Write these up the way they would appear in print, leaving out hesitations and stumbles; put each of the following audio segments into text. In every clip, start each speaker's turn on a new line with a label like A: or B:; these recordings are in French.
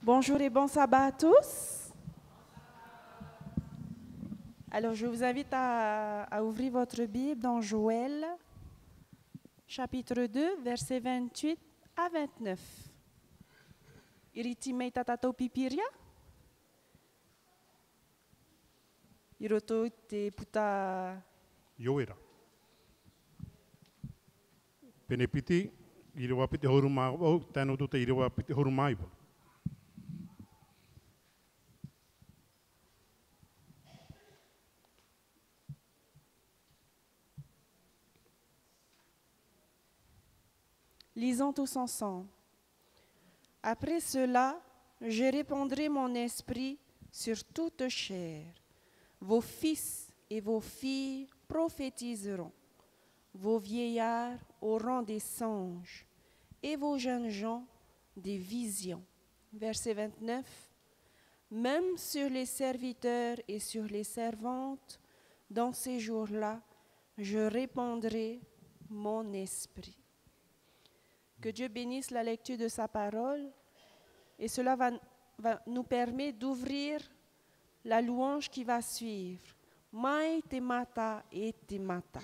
A: Bonjour et bon sabbat à tous. Alors, je vous invite à ouvrir votre Bible dans Joël, chapitre 2, versets 28 à 29. Iriti mei tatatou pipiria? Iroto te puta...
B: Yoera. Penepiti, iriwa piti horuma, o tano tuta iriwa piti horumaiwa.
A: Lisons tous ensemble. Après cela, je répandrai mon esprit sur toute chair. Vos fils et vos filles prophétiseront. Vos vieillards auront des songes et vos jeunes gens des visions. Verset 29. Même sur les serviteurs et sur les servantes, dans ces jours-là, je répandrai mon esprit. Que Dieu bénisse la lecture de sa parole et cela va nous permettre d'ouvrir la louange qui va suivre. Mai te mata et te mata.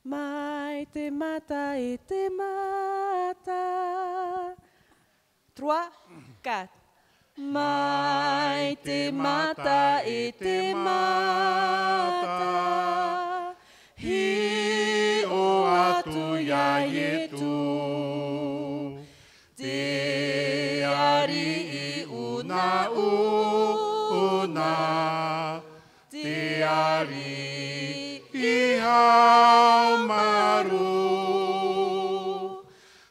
A: Mai te mata et te mata. 3, 4. Mai te mata et te mata. Hi o atu ya yetu. Te ari I una una. Te ari I hau maru.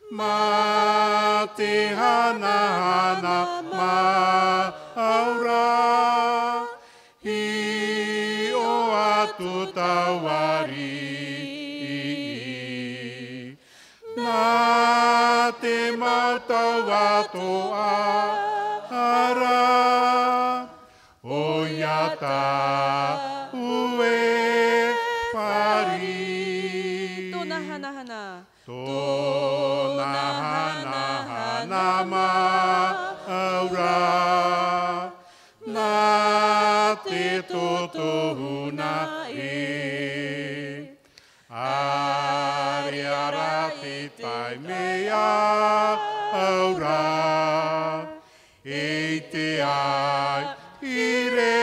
A: Ma te hana ma aura. Hi o atu tawari. Na te mata watu ara. O yata ue pari. Tona hana hana.
B: Tona hana hana ma aura. Na te totohuna e. Ari ara te tai mea aura. E te ai ire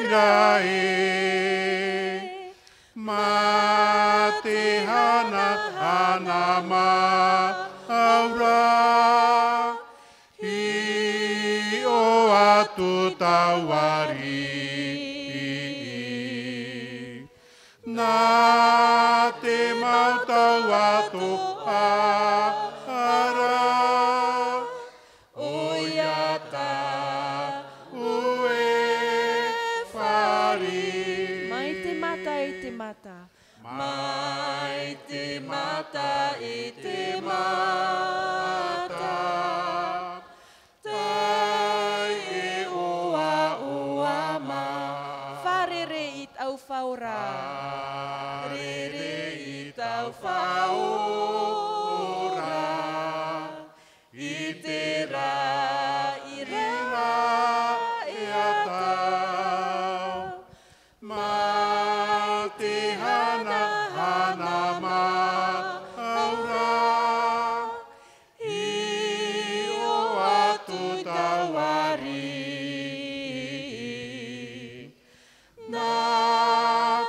B: ira e. Ma te hana ma aura. I o atu tawari. Na te mauta watu ara. O yata ue whari.
A: Mai te mata e te mata.
B: Mai te mata e te mata. Tai e oa ma.
A: Farere it au faura.
B: Rere I tau whaora. I te ra e ata. Ma te hana ma aura. I o atu tawari. Na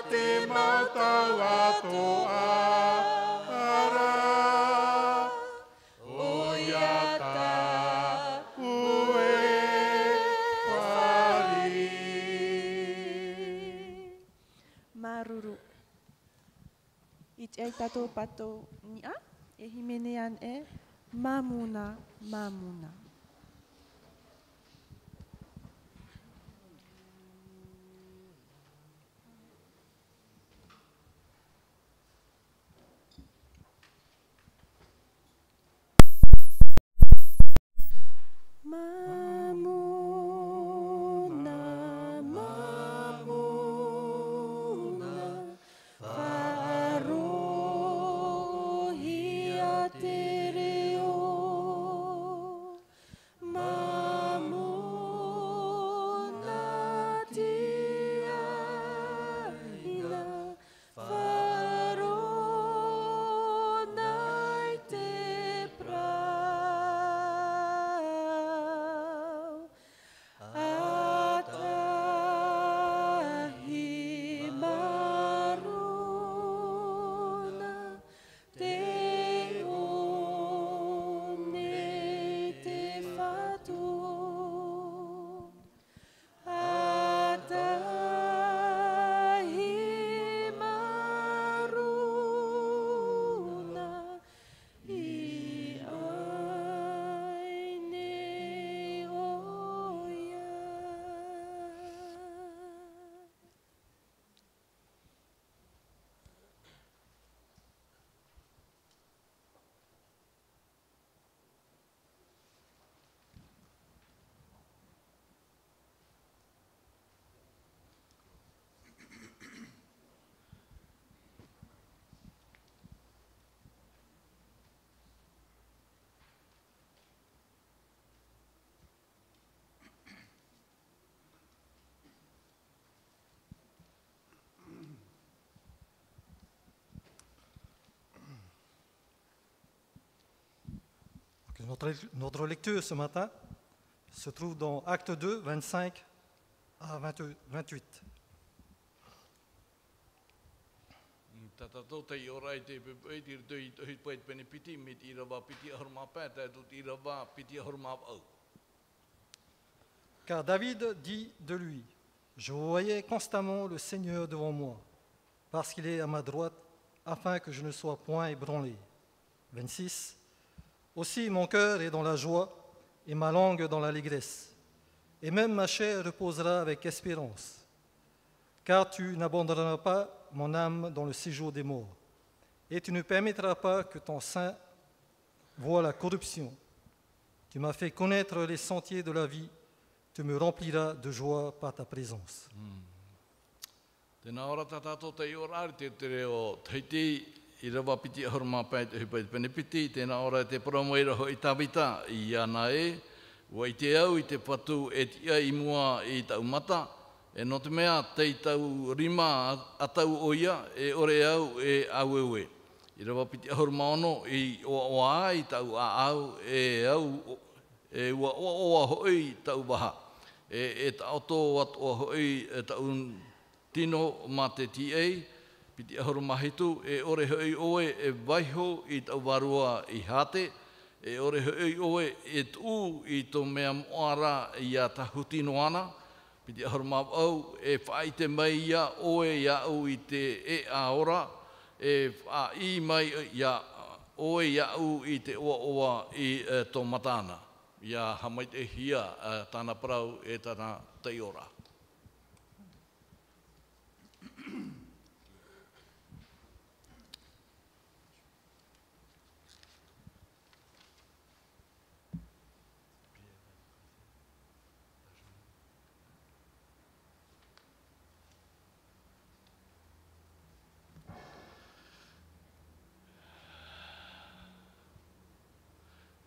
B: te mata watu ara. O yata ue whari.
A: Maruru. It ai tato pato ni a. E himenean e. Mamuna, mamuna. Mamuna, mamuna, farohi atereo.
C: Notre lecture ce matin se trouve dans Acte 2, 25 à 28.
D: Tatatou tei orai te pepei tir tui tohi poet penepiti mit irawa piti ahorma peta tut irawa piti ahorma au.
C: Car David dit de lui, « Je voyais constamment le Seigneur devant moi, parce qu'il est à ma droite, afin que je ne sois point ébranlé. » 26. Aussi mon cœur est dans la joie, et ma langue dans l'allégresse, et même ma chair reposera avec espérance. Car tu n'abandonneras pas mon âme dans le séjour des morts, et tu ne permettras pas que ton sein voie la corruption. Tu m'as fait connaître les sentiers de la vie, tu me rempliras de joie par ta présence.
D: Tēnā ora tatatou tei ora te reo teiti irawa piti ahorma peta poet penepiti, tēnā ora te paramoira ho i tawita i ana wa i te au i te patu e tia i mua i tau mata, e no te mea tei tau rima a tau oia e ore au e au ewe. I rawa piti ahorma ono i oa i tau a au e au e ua oa hoi tau waha. E ta auto wat oa hoi e tau tino ma te TA, piti ahorma hitu e ore hoi oe e waiho i tau warua i hate, e ore hoi oe e tu i tō mea moara i a tahu tino ana, piti ahorma au e whai te mai ia oe ia au i te e a ora, e whai mai ia oe ia au i te oa oa i tō matana. Ia hamai te hia tāna parau e tāna tei ora.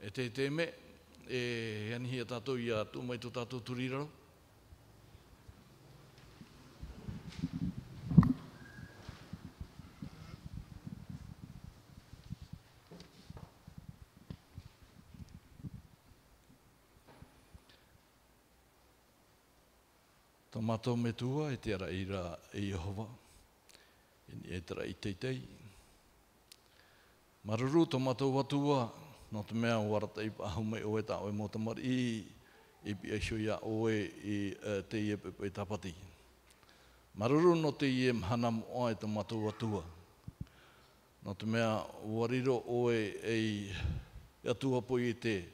D: E te me, e anihia tātou i a tū mai tō tātou turiraro. Tō mātou me tua e te ara ira e Jehova, e tera i teitei. Maruru tō mātou watua, no te mea warata i ahu mai oe tā oe mō tamari i pi aisho ia oe i te ie pepe i tapati. Maruru no te ie mhana moa e te mātou atua. No te mea wariro oe e atua po i te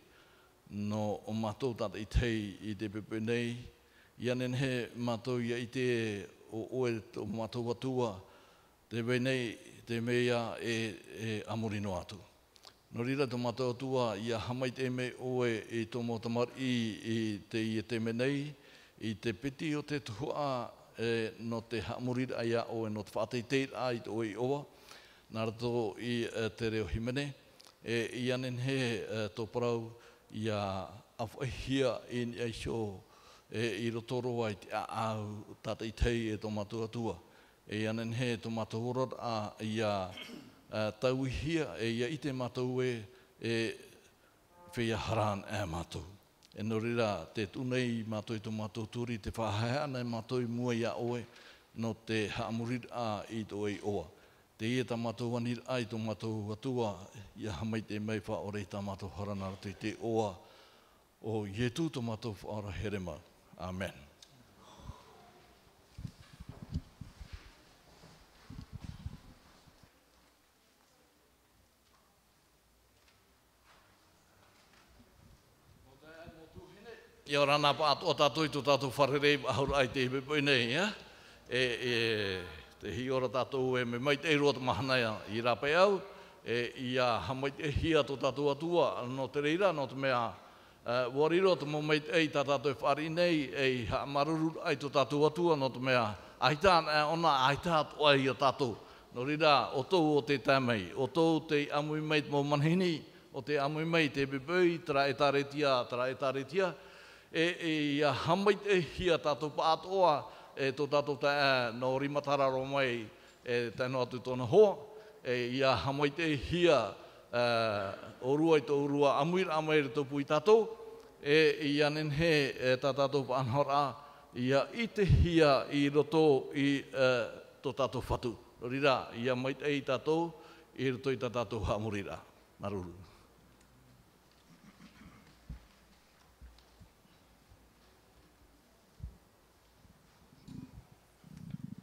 D: no o mātou tata i tei i te pepe nei. Ianen he mātou ia i te o oe o mātou atua te wei te mea e amorino atu. No rira tō mātou atua ia hamai te me oe i tō motamar i te i te menei, i te piti o te tuhua no te hamurira ia oe no te whātei teira i tō i oa, nā rato i te reo himene, i anen he tō parau ia awhaihia i aisho i rotoroa i te au tata i tei e tō mātou atua. I anen he tō mātou orot a ia tauhia e ia i te mātou e whia haran e mātou. E no rira te tunei mātou i tō mātou turi, te whahaya nei mātou i mua ia oe no te haamurir a i tō i oa. Te ia tā mātou wanir a i tō mātou atua, ia hamai te mai wha ore i tā mātou harana te oa o Ietu tō mātou whaara herema. Amen. Ia rana pa o tātou i tō tātou wharerei ahura ai te hipepoi nei, ia? Te hi ora tātou e me mai te iroa te mahanaia i rapai au, ia hamai te hia tō tātou atua, no te reira, no te mea wariro te mo mai te ei tā tātou e whari nei, e ha maruru ai tō tātou atua, no te mea aitaan e ona aitaan o ai a tātou. No reira, o tōu o te tāmei, o tōu te amui mai te mo manhini, o te amui mai te hipepoi, tra e tāretia, ia hamai te hia tātou paatoa e tō tātou tā no rimatara ro mai e tēnō atu tōna hoa ia hamai te hia orua i tō urua amuir amair tō pui tātou, i anen he tā tātou pa anhora, ia i te hia i roto i tō tātou whatu. Rira, ia mait ei tātou, i roto i tā tātou hamurira. Maruru.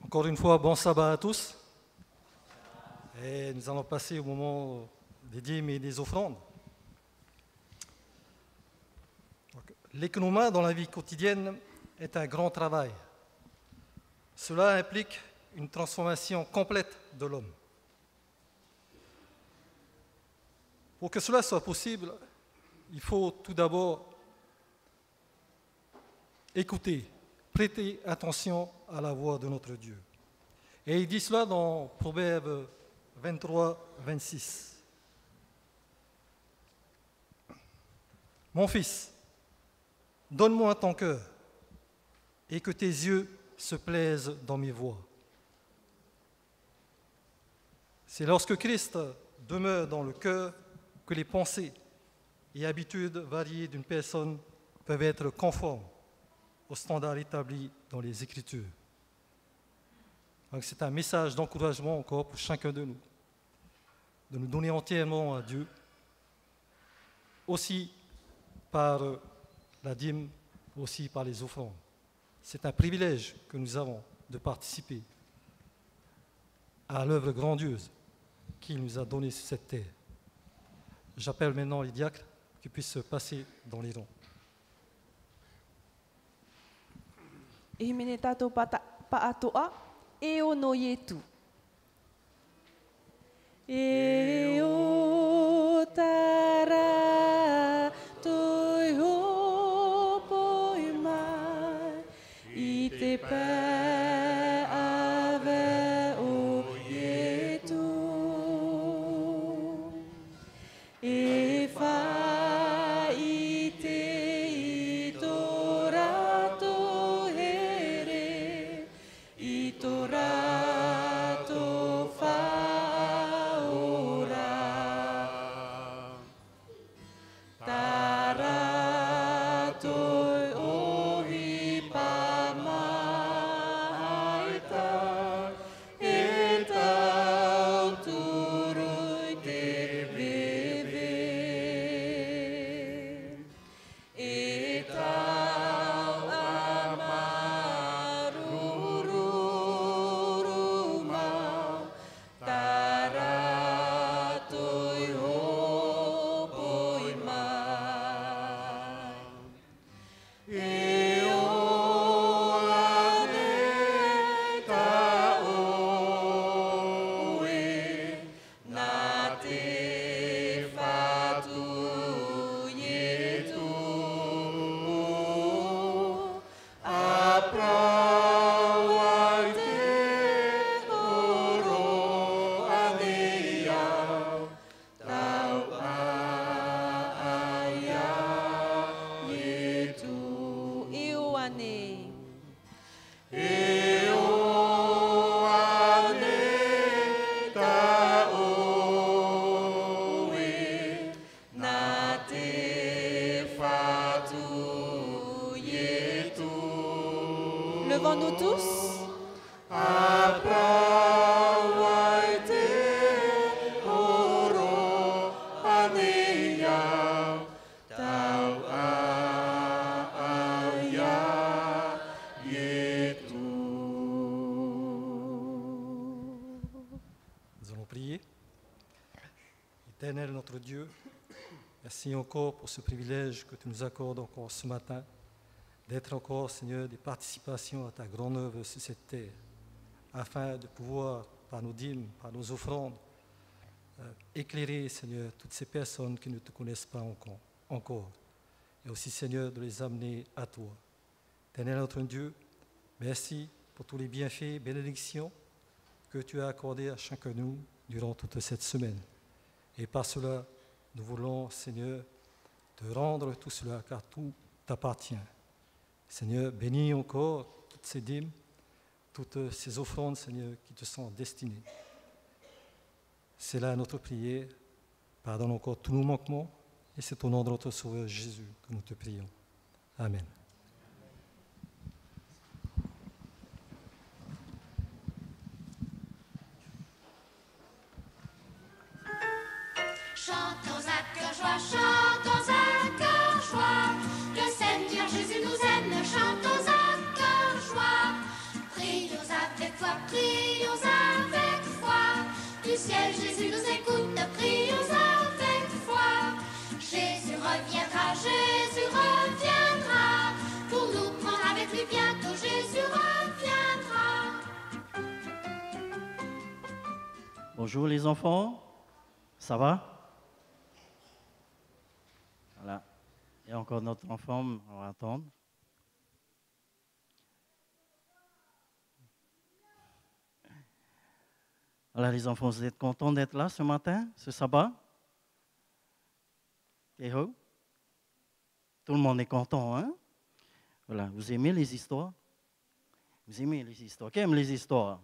C: Encore une fois, bon sabbat à tous. Et nous allons passer au moment des dîmes et des offrandes. L'économie dans la vie quotidienne est un grand travail. Cela implique une transformation complète de l'homme. Pour que cela soit possible, il faut tout d'abord écouter, prêter attention à la voix de notre Dieu. Et il dit cela dans Proverbe 23, 26. Mon fils, donne-moi ton cœur et que tes yeux se plaisent dans mes voies. C'est lorsque Christ demeure dans le cœur que les pensées et habitudes variées d'une personne peuvent être conformes aux standards établis dans les Écritures. Donc c'est un message d'encouragement encore pour chacun de nous donner entièrement à Dieu, aussi par la dîme, aussi par les offrandes. C'est un privilège que nous avons de participer à l'œuvre grandiose qu'il nous a donnée sur cette terre. J'appelle maintenant les diacres qui puissent se passer dans les rangs.
A: Ihmine tātou paatoa, e o no ietu. E o tara toi hopo i mai, i te pē ave o ietu. E whai i te i tō rato here, i tō rato whaora. Tā rato ohi pamaita, e tau turu i te bebe. E tau amaruru mau, tā rato i hopo i mau. E o ane tā oe, nā te whatu ietu. A praua te oro ane iau, tau aia ietu. Eu ane. E o ane tā oe, nā te whatu ietu. Levons-nous tous. A praua te oro ane iau, tau aia ietu.
C: Nous allons prier. Éternel notre Dieu, merci encore pour ce privilège que tu nous accordes encore ce matin, d'être encore, Seigneur, des participations à ta grande œuvre sur cette terre, afin de pouvoir, par nos dîmes, par nos offrandes, éclairer, Seigneur, toutes ces personnes qui ne te connaissent pas encore, et aussi, Seigneur, de les amener à toi. Éternel notre Dieu, merci pour tous les bienfaits et bénédictions que tu as accordés à chacun de nous durant toute cette semaine. Et par cela, nous voulons, Seigneur, te rendre tout cela, car tout t'appartient. Seigneur, bénis encore toutes ces dîmes, toutes ces offrandes, Seigneur, qui te sont destinées. C'est là notre prière, Pardonne encore tous nos manquements. Et c'est au nom de notre Sauveur Jésus que nous te prions. Amen.
E: Chantons à cœur joie, chantons à cœur joie. Le Seigneur Jésus nous aime, chantons à cœur joie. Prions avec foi, prions avec foi. Du ciel Jésus nous écoute, prions avec foi. Jésus reviendra, pour nous prendre avec lui bientôt. Jésus reviendra.
F: Bonjour les enfants, ça va? Voilà, il y a encore notre enfant, on va attendre. Voilà les enfants, vous êtes contents d'être là ce matin, ce sabbat? Tout le monde est content, hein? Voilà, vous aimez les histoires? Vous aimez les histoires? Qui aime les histoires?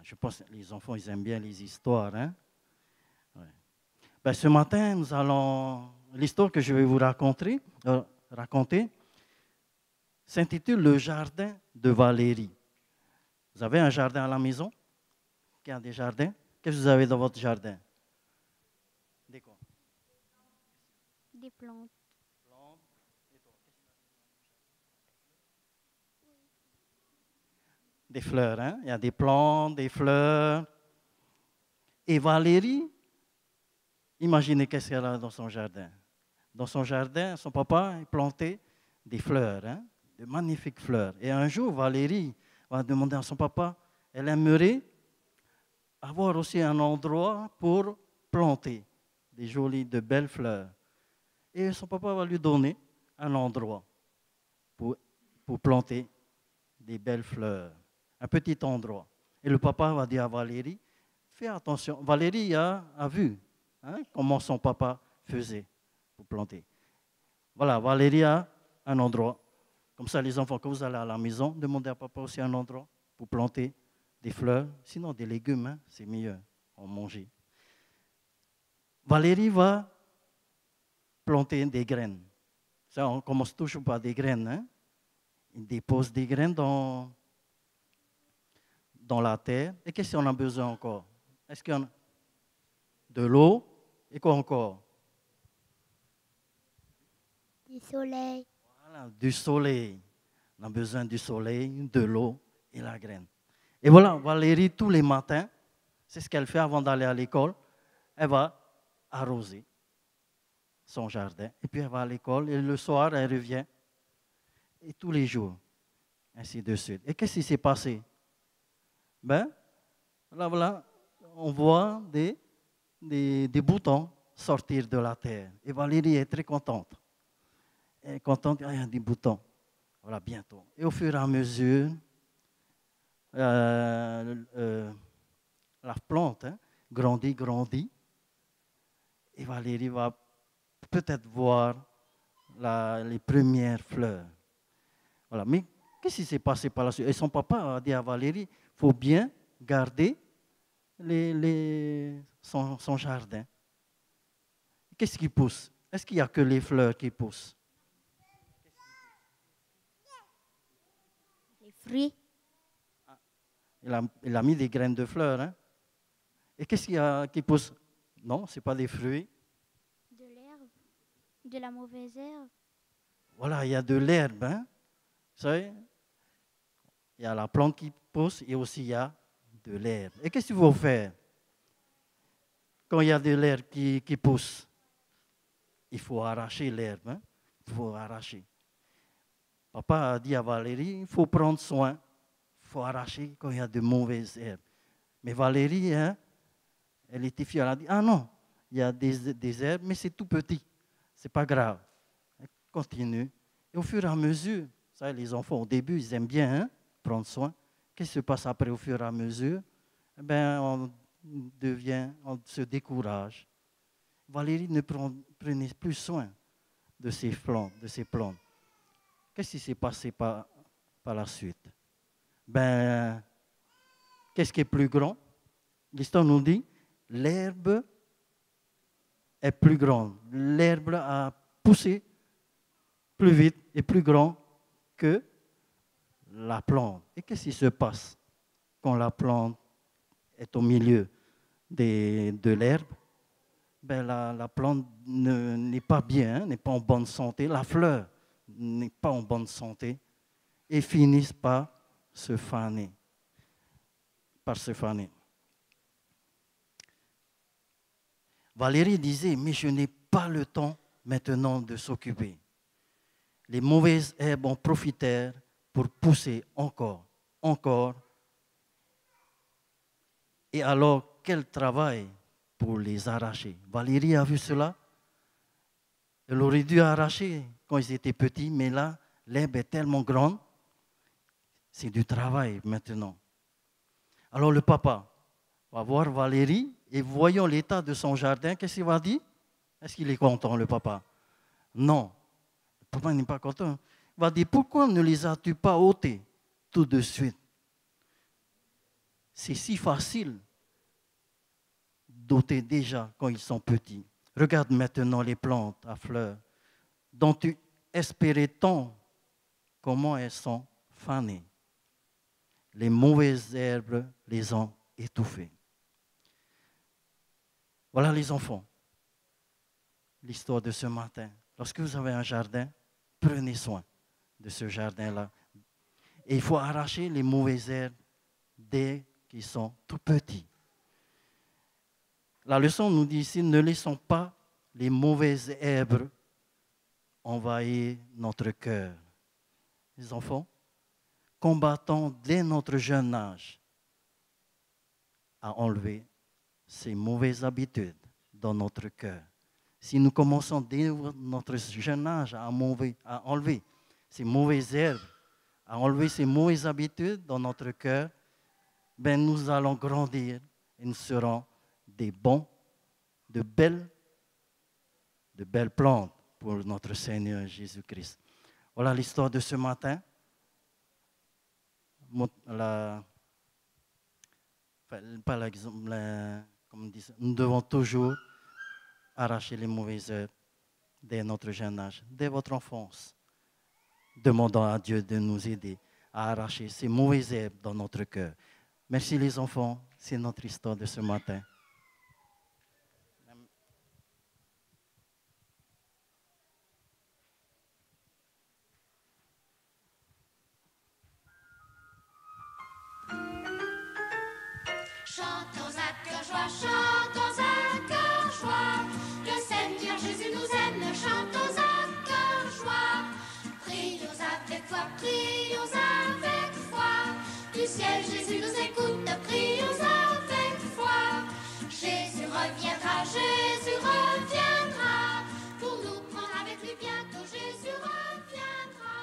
F: Je pense que les enfants, ils aiment bien les histoires, hein? Ouais. Ben, ce matin, l'histoire que je vais vous raconter s'intitule Le jardin de Valérie. Vous avez un jardin à la maison? Qui a des jardins? Qu'est-ce que vous avez dans votre jardin? Des quoi?
G: Des plantes.
F: Des fleurs, hein? Il y a des plantes, des fleurs. Et Valérie, imaginez qu'est-ce qu'elle a dans son jardin. Dans son jardin, son papa a planté des fleurs, hein? De magnifiques fleurs. Et un jour, Valérie va demander à son papa, elle aimerait avoir aussi un endroit pour planter de belles fleurs. Et son papa va lui donner un endroit pour planter des belles fleurs. Un petit endroit. Et le papa va dire à Valérie, fais attention. Valérie a vu comment son papa faisait pour planter. Voilà, Valérie a un endroit. Comme ça, les enfants, quand vous allez à la maison, demandez à papa aussi un endroit pour planter des fleurs. Sinon, des légumes, hein, c'est mieux en manger. Valérie va planter des graines. Ça, on commence toujours par des graines. Hein. Il dépose des graines dans la terre. Et qu'est-ce qu'on a besoin encore? Est-ce qu'il y en a de l'eau? Et quoi encore?
G: Du soleil.
F: Voilà, du soleil. On a besoin du soleil, de l'eau et la graine. Et voilà, Valérie, tous les matins, c'est ce qu'elle fait avant d'aller à l'école. Elle va arroser son jardin. Et puis elle va à l'école et le soir, elle revient. Et tous les jours, ainsi de suite. Et qu'est-ce qui s'est passé? Voilà, on voit des boutons sortir de la terre. Et Valérie est très contente. Elle est contente, il y a des boutons. Voilà, bientôt. Et au fur et à mesure, la plante grandit. Et Valérie va peut-être voir les premières fleurs. Voilà. Mais qu'est-ce qui s'est passé par la suite? Et son papa a dit à Valérie, il faut bien garder son jardin. Qu'est-ce qui pousse? Est-ce qu'il n'y a que les fleurs qui poussent?
G: Les fruits.
F: Il a mis des graines de fleurs. Hein? Et qu'est-ce qu'il y a qui pousse? Non, ce n'est pas des fruits.
G: De l'herbe. De la mauvaise herbe.
F: Voilà, il y a de l'herbe. Hein? Vous savez, il y a la plante qui pousse et aussi il y a de l'herbe. Et qu'est-ce qu'il faut faire quand il y a de l'herbe qui pousse? Il faut arracher l'herbe. Hein? Il faut arracher. Papa a dit à Valérie, il faut prendre soin. Il faut arracher quand il y a de mauvaises herbes. Mais Valérie, hein, elle était fière. Elle a dit, ah non, il y a des herbes, mais c'est tout petit. Ce n'est pas grave. Elle continue. Et au fur et à mesure, ça, les enfants, au début, ils aiment bien prendre soin. Qu'est-ce qui se passe après au fur et à mesure? On se décourage. Valérie ne prenait plus soin de ses plantes. Qu'est-ce qui s'est passé par la suite? Qu'est-ce qui est plus grand? L'histoire nous dit, l'herbe est plus grande. L'herbe a poussé plus vite et plus grand que la plante. Et qu'est-ce qui se passe quand la plante est au milieu de l'herbe? Ben la plante n'est pas bien, n'est pas en bonne santé. La fleur n'est pas en bonne santé et finissent par se faner. Valérie disait, mais je n'ai pas le temps maintenant de s'occuper. Les mauvaises herbes en profitèrent pour pousser encore. Et alors, quel travail pour les arracher. Valérie a vu cela. Elle aurait dû arracher quand ils étaient petits, mais là, l'herbe est tellement grande, c'est du travail maintenant. Alors le papa va voir Valérie et voyant l'état de son jardin, qu'est-ce qu'il va dire? Est-ce qu'il est content, le papa? Non, le papa n'est pas content. Il va dire, pourquoi ne les as-tu pas ôtés tout de suite? C'est si facile d'ôter déjà quand ils sont petits. Regarde maintenant les plantes à fleurs dont tu espérais tant, comment elles sont fanées. Les mauvaises herbes les ont étouffées. Voilà les enfants, l'histoire de ce matin. Lorsque vous avez un jardin, prenez soin de ce jardin-là. Et il faut arracher les mauvaises herbes dès qu'ils sont tout petits. La leçon nous dit ici, ne laissons pas les mauvaises herbes envahir notre cœur. Les enfants, combattons dès notre jeune âge à enlever ces mauvaises habitudes dans notre cœur. Si nous commençons dès notre jeune âge à enlever ces mauvaises herbes, à enlever ces mauvaises habitudes dans notre cœur, ben nous allons grandir et nous serons de belles plantes pour notre Seigneur Jésus-Christ. Voilà l'histoire de ce matin. Nous devons toujours arracher les mauvaises herbes dès notre jeune âge, dès votre enfance, demandant à Dieu de nous aider à arracher ces mauvaises herbes dans notre cœur. Merci les enfants, c'est notre histoire de ce matin.
E: Chantons à cœur joie, chantons à cœur joie. Le Seigneur Jésus nous aime, chantons à cœur joie. Prions avec foi. Du ciel Jésus nous écoute, prions avec foi. Jésus reviendra pour nous prendre avec lui bientôt. Jésus reviendra.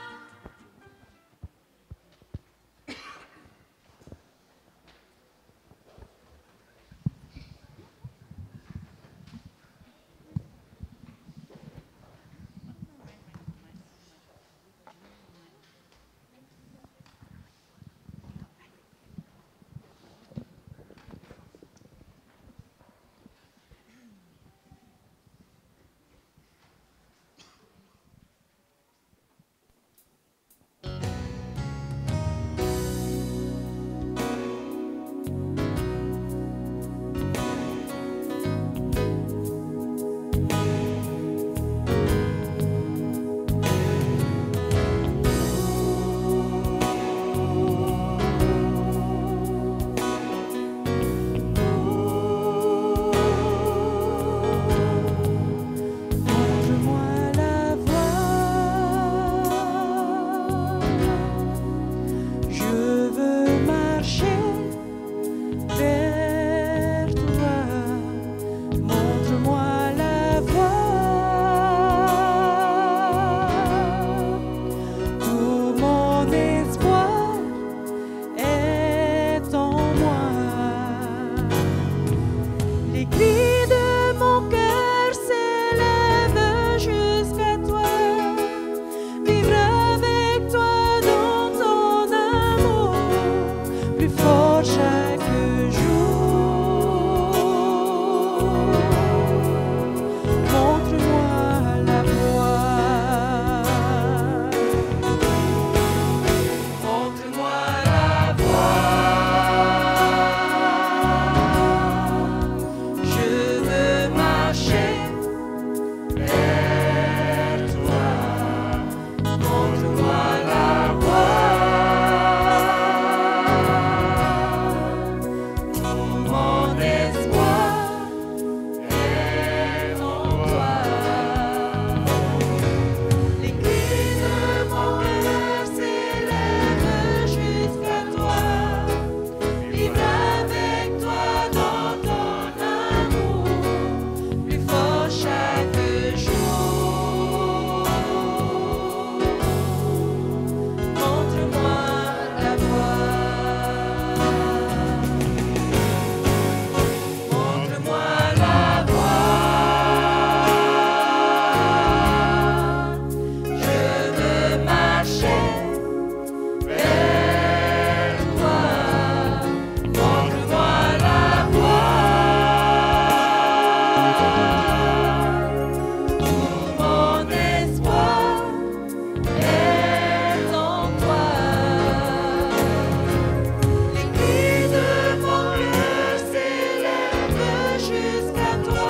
A: jusqu'à toi.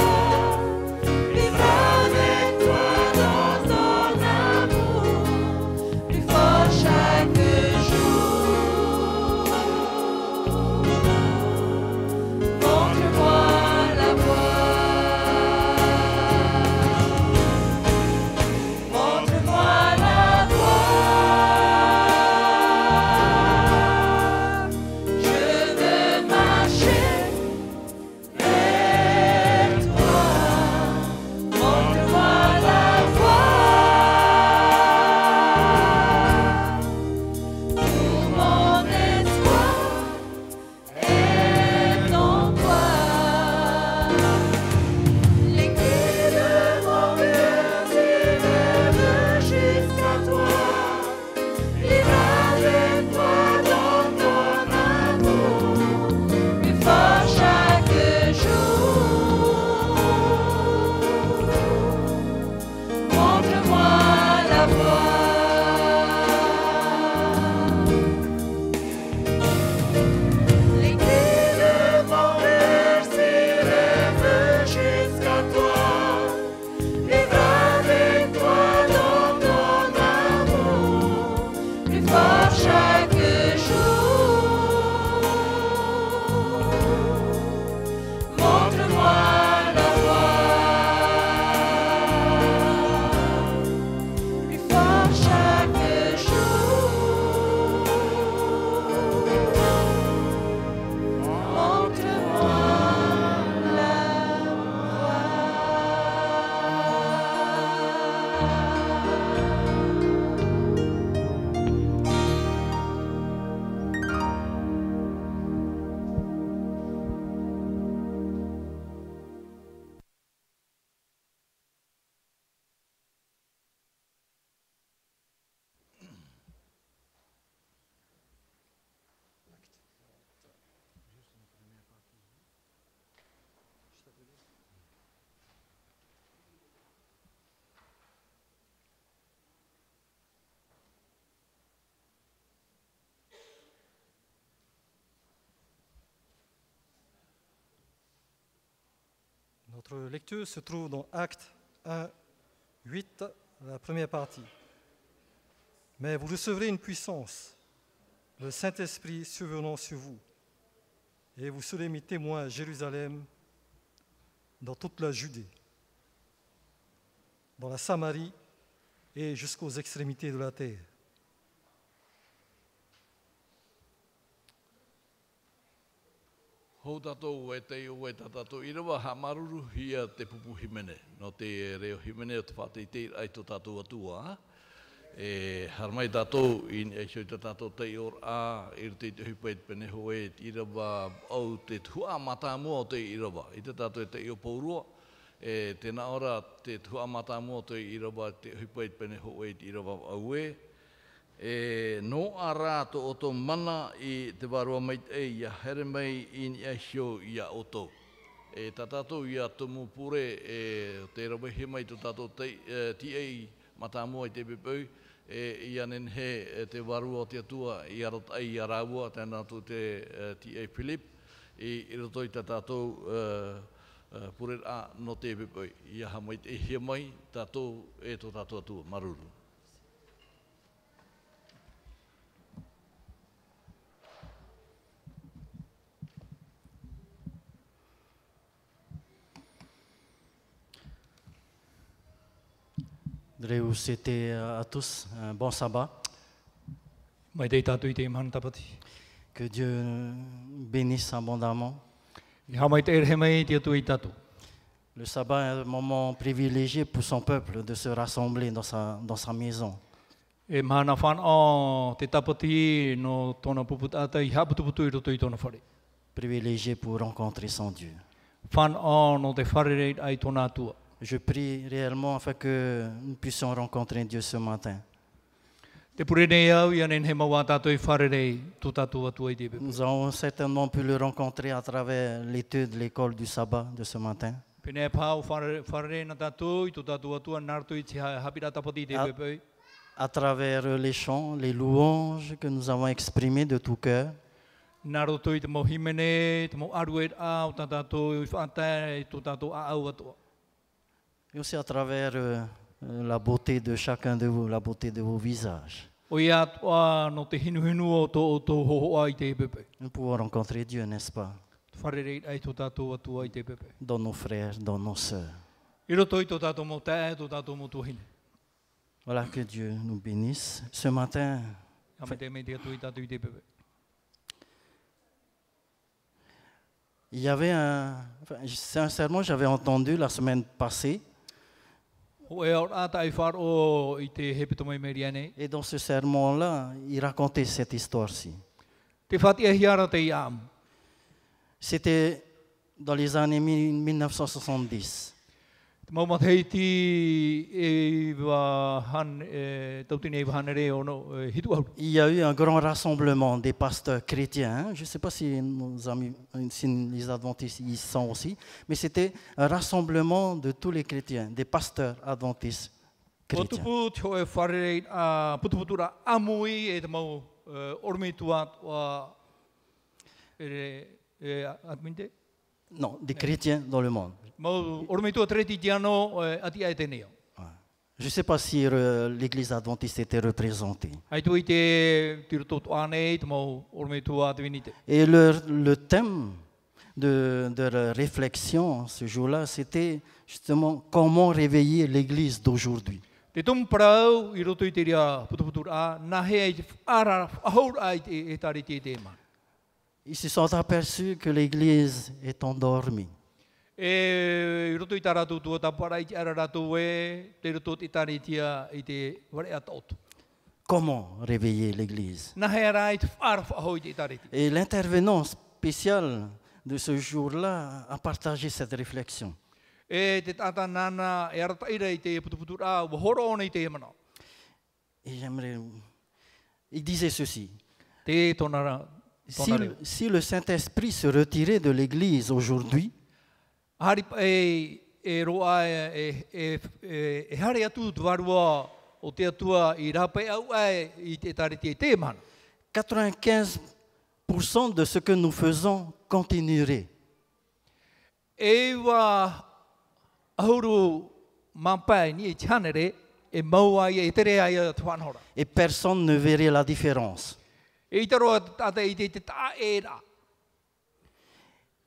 A: Vivre avec toi dans ton amour, plus fort chaque jour. Montre-moi la voie. Montre-moi la voie. Je veux marcher vers toi. Montre-moi la voie. Tout mon espoir est en toi. Les clés de mon cœur s'élèvent jusqu'à toi. Vivre avec toi dans ton amour, plus fort chaque jour. Montre-moi la voie. Les clés de mon cœur s'élèvent jusqu'à toi. Vivre avec toi dans ton amour, plus fort chaque jour. Montre-moi la voie. Plus fort chaque jour. Montre-moi la
C: Notre lecture se trouve dans Actes 1, 8, la première partie. Mais vous recevrez une puissance, le Saint-Esprit survenant sur vous, et vous serez mes témoins à Jérusalem, dans toute la Judée, dans la Samarie et jusqu'aux extrémités de la terre.
D: Hou tātou e te o e tātou i rawa ha maruru hia te pupu himene. No te reo himene o te whātei te ai tō tātou atua. Harmai tātou in e shoi tātou te or a i te te hupeit pene hoe i rawa au te tua mata mua o te i rawa. I te tātou e te i o paurua. Tēnā ora te tua mata mua o te i rawa te hupeit pene hoe i rawa au e. No a rāto o tō mana i te warua mai i a here mai in i a hio i a oto. Tā tātou i a tumu pure te rawehe mai tō tātou ti ei matamua i te pepau i anen he te warua o te atua i arat ai i a rāua tēnā tō te ti ei Philip i roto i tā tātou pure a no te pepau i a hamai te he mai tātou tō tātou atua maruru.
F: Je voudrais vous souhaiter à tous un bon sabbat.
H: Mai te tātou i te imahana tapati.
F: Que Dieu bénisse abondamment.
H: I ha mai te ere mai te atu i tātou.
F: Le sabbat est un moment privilégié pour son peuple de se rassembler dans sa maison.
H: E mahana whanau te tapati no tōna puputata i haputuputu i roto i tōna whare.
F: Privilégié pour rencontrer son Dieu.
H: Whanau no te whare ai tōna atua.
F: Je prie réellement afin que nous puissions rencontrer Dieu ce matin.
H: Te pure nei au i anen he maua tātou i whare rei tō tātou atua i te pepe.
F: Nous avons certainement pu le rencontrer à travers l'étude de l'école du sabbat de ce matin.
H: Pene pāu whare rei na tātou i tō tātou atua nartu i te hapira tapati i te pepe.
F: À travers les chants, les louanges que nous avons exprimés de tout cœur.
H: Nā roto i te mau himene, te mau aruet au, tā tātou i whātai, tō tātou a au atua.
F: Et aussi à travers la beauté de chacun de vous, la beauté de vos visages.
H: O ia atua no te hinu o tō hohoa i te pepe.
F: Nous pouvons rencontrer Dieu, n'est-ce pas?
H: Wharereit ai tō tātou atua i te pepe.
F: Dans nos frères, dans nos sœurs.
H: I roto i tō tātou mau tae, tō tātou mau tuhine.
F: Voilà, que Dieu nous bénisse. Ce matin,
H: Ame te me te atu i tātou i te pepe.
F: il y avait sincèrement, j'avais entendu la semaine passée,
H: Ho e aur ata i wharo i te hepeto mai meriane.
F: et dans ce sermon-là, il racontait cette histoire-ci.
H: Te whatia hiara te i am.
F: C'était dans les années 1970.
H: Te mau matheiti e wa han, tautine e wa hanere o no hitu au.
F: Il y a eu un grand rassemblement des pasteurs chrétiens. Hein. Je ne sais pas si nos amis, si les adventistes y sont aussi, mais c'était un rassemblement de tous les chrétiens, des pasteurs adventistes
H: O
F: chrétiens.
H: tupu te hoe wharereit a putuputura amui e te mau ormitua wa adminte.
F: Non, des chrétiens dans le monde.
H: Mau ormitua treti tiano ati ai teneo.
F: Je ne sais pas si l'église adventiste était représentée.
H: Ai tu i te tirototo ane te mau ormitua te vinite.
F: Et le thème de leur réflexion ce jour-là, c'était justement comment réveiller l'église d'aujourd'hui.
H: Te tumparau i roto i te ria putuputura na he ai te whara whahour ai te tariti e te mana.
F: Ils se sont aperçus que l'église est endormie.
H: E roto i tā rātou tua tapara i te ara rātou e, te roto i tāritia i te ware atoto.
F: Comment réveiller l'église?
H: Nā hea rā i te whara whahoi te tariti.
F: Et l'intervenant spécial de ce jour-là a partagé cette réflexion.
H: E te tata nana e arata ira i te putuputura wa horo ona i te mana.
F: Et j'aimerais... Il disait ceci.
H: Te tonara, tonare.
F: Si le Saint-Esprit se retirait de l'église aujourd'hui,
H: Haripa e roa e hare atu tu varua o te atua i rapa au ai i te tariti e te mana.
F: 95% de ce que nous faisons continuerait.
H: E wa ahuru mampai ni e chanere e maua i e tere ai a tuanhora.
F: Et personne ne verrait la différence.
H: E i taro tata i te ta era.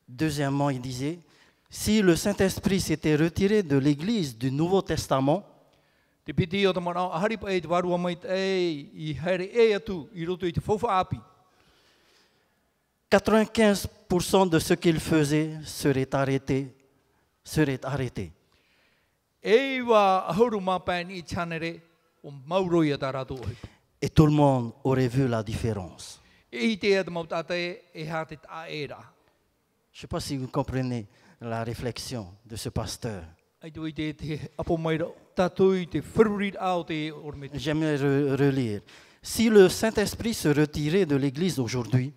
F: Deuxièmement, il disait, si le Saint-Esprit s'était retiré de l'église du Nouveau Testament,
H: Te piti o te mana haripa e te varua mai i here e atu i roto i te fofa api.
F: 95% de ce qu'il faisait serait arrêté.
H: E wa ahuru mampai ni e chanere o mauro i a tā rātou ohi.
F: Et tout le monde aurait vu la différence.
H: E i te ata mau tata e ha te ta era.
F: Je ne sais pas si vous comprenez la réflexion de ce pasteur.
H: Ai tu i te apo maira tātou i te whirurit au te ormeti.
F: J'aimerais relire. Si le Saint-Esprit se retirait de l'église aujourd'hui,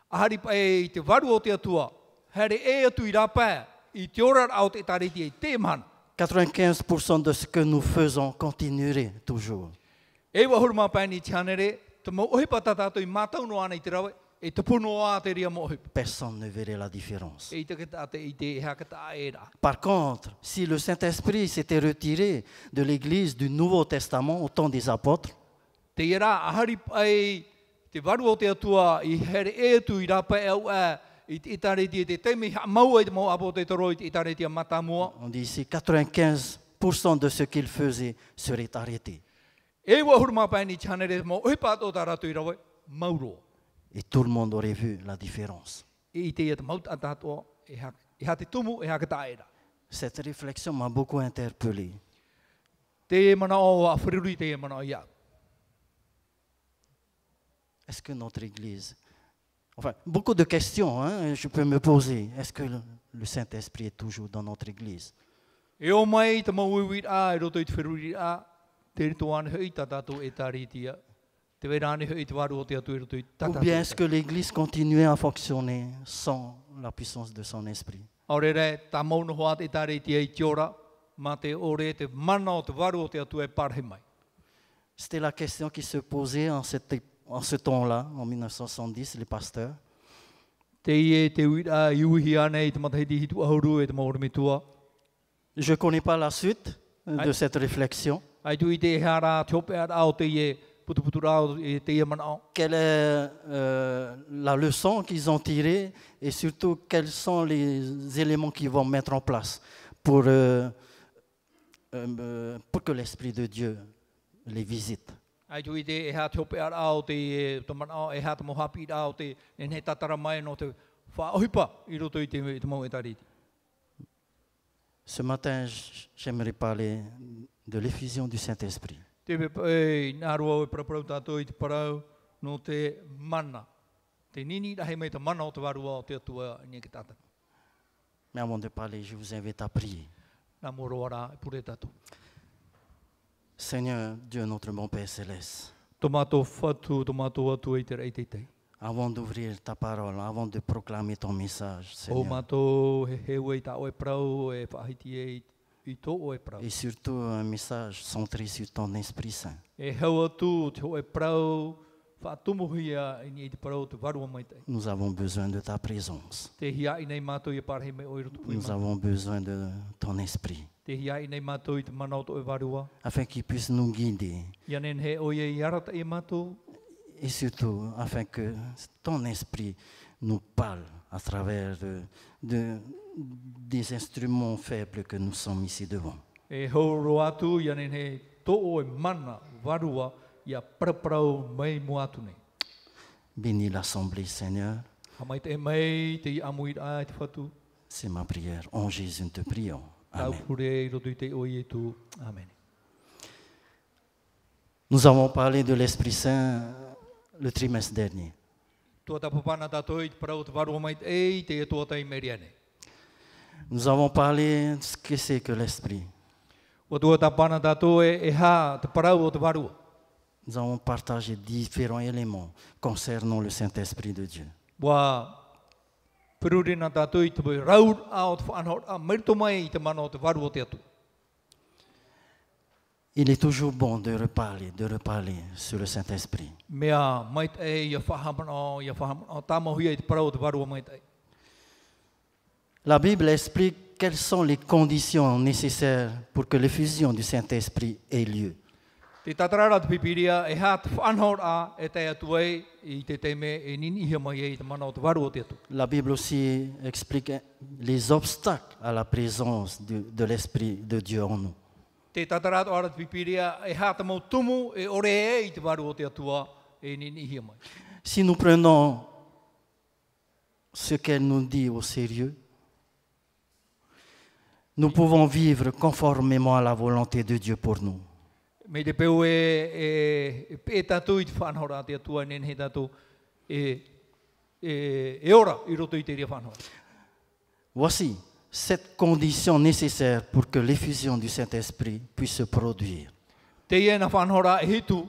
H: Haripa e i te varu o te atua, here e atu i rapa i te ora au te tariti e te mana.
F: 95% de ce que nous faisons continuerait toujours.
H: E wa huru mampai ni chanere, te mau ohipa tātou i mātau no ana i te rawe, e te puno a te ria mo ohipa.
F: Personne ne verrait la différence.
H: E i te kata i te hakata era.
F: Par contre, si le Saint-Esprit s'était retiré de l'église du Nouveau Testament au temps des apôtres,
H: Te ira a haripa e te varu o te atua i here e atu i rapa e au a i te itareti e te teimi maua i te mau apo te toro i te itareti a matamua.
F: on dit ici 95% de ce qu'il faisait serait arrêté.
H: E wa huru mampai ni chanere, mau ohipa ato tā rātou i rawe, mauro.
F: Et tout le monde aurait vu la différence.
H: E i te ia te maut atatua, e ha te tumu, e ha ka taera.
F: Cette réflexion m'a beaucoup interpellé.
H: Te mana o a whiruri te mana o ia.
F: Est-ce que notre Église... Enfin, beaucoup de questions, hein, je peux me poser. Est-ce que le Saint-Esprit est toujours dans notre Église?
H: E o mai te mauiwit a, e roto i te whiruri a, te rito ane hei ta tātou e taritia. Te verane hei te waru o te atu e roto i ta
F: Ou
H: tātou.
F: bien est-ce que l'Église continuait à fonctionner sans la puissance de son Esprit?
H: Aurere, ta mauna hoa te taritia i tiora, ma te ore te mana o te waru o te atu e parhe mai.
F: C'était la question qui se posait en ce temps-là, en 1970, les pasteurs.
H: Te ie te uira iuhi anei te matahiti hitu ahuru e te maore metua.
F: Je ne connais pas la suite de cette réflexion.
H: Ai tu i te hara te hope ara o te ie putu rao e te ie manao.
F: Quelle est la leçon qu'ils ont tirée et surtout quels sont les éléments qu'ils vont mettre en place pour que l'Esprit de Dieu les visite.
H: Ai tu i te e ha te hope ara o te ie te manao e ha te mohapi ara o te ne tatara mai no te whaohipa i roto i te mau e tariti.
F: Ce matin, j'aimerais parler de l'effusion du Saint-Esprit.
H: Te pe nā rua o e paraparau tātou i te parau no te mana. Te nini rahe mai te mana o te warua o te atua ni ke tātou.
F: Mais avant de parler, je vous invite à prier.
H: Nā moro ara e pure tātou.
F: Seigneur Dieu, notre bon Père Céleste,
H: Tomato whatu, tomato atu e te rei te te.
F: avant d'ouvrir ta parole, avant de proclamer ton message,
H: O
F: Seigneur,
H: mato he wei ta o e prau e whahiti e i tō o e prau.
F: et surtout un message centré sur ton Esprit Saint.
H: E hau atu te o e prau whaatumuhia i ni e te prau te warua mai te.
F: Nous avons besoin de ta présence.
H: Te hia i nei mātou i parhe me o i roto pui
F: Nous
H: mana.
F: avons besoin de ton Esprit,
H: Te hia i nei mātou i te mana o to e warua.
F: afin qu'il puisse nous guider.
H: Ia nen he o ie i arata e mātou.
F: Et surtout, afin que ton esprit nous parle à travers des instruments faibles que nous sommes ici devant.
H: E hauro atu ia nen he tō o e mana warua ia paraparau mai mo atu nei.
F: Bénis l'Assemblée, Seigneur.
H: Ha mai te mai te i amuit ai te whatu.
F: C'est ma prière. En Jésus, nous te prions.
H: Tau
F: Amen.
H: pure i roto i te o i tu. Amen.
F: Nous avons parlé de l'Esprit Saint le trimestre dernier.
H: Tua tapapana tātou i te parau te warua mai e te e tua tai meriane.
F: Nous avons parlé de ce que c'est que l'Esprit.
H: Wa tua tapana tātou e ha te parau o te warua.
F: Nous avons partagé différents éléments concernant le Saint-Esprit de Dieu.
H: Wa perurina tātou i te rau a o te whanau a merito mai i te mana o te warua o te atu.
F: Il est toujours bon de reparler sur le Saint-Esprit.
H: Mea mai te e ia whahamana ia whahamana tāmahuia i te parau o te warua mai te.
F: La Bible explique quelles sont les conditions nécessaires pour que l'effusion du Saint-Esprit ait lieu.
H: Te tatarara te pipiria e ha te whanau a e te atu ei i te teime e nini ia mai e i te mana o te warua o te atu.
F: La Bible aussi explique les obstacles à la présence de l'Esprit de Dieu en nous.
H: Te tatarato ara te pipiria e ha te mau tumu e ore e i te warua o te atua e nini ia mai.
F: Si nous prenons ce qu'elle nous dit au sérieux, nous pouvons vivre conformément à la volonté de Dieu pour nous.
H: Me te peu e tātou i te whanau rā te atua nen he tātou e ora i roto i te ria whanau.
F: Voici 7 conditions nécessaires pour que l'effusion du Saint-Esprit puisse se produire.
H: Te ia na whanau rā e hitu,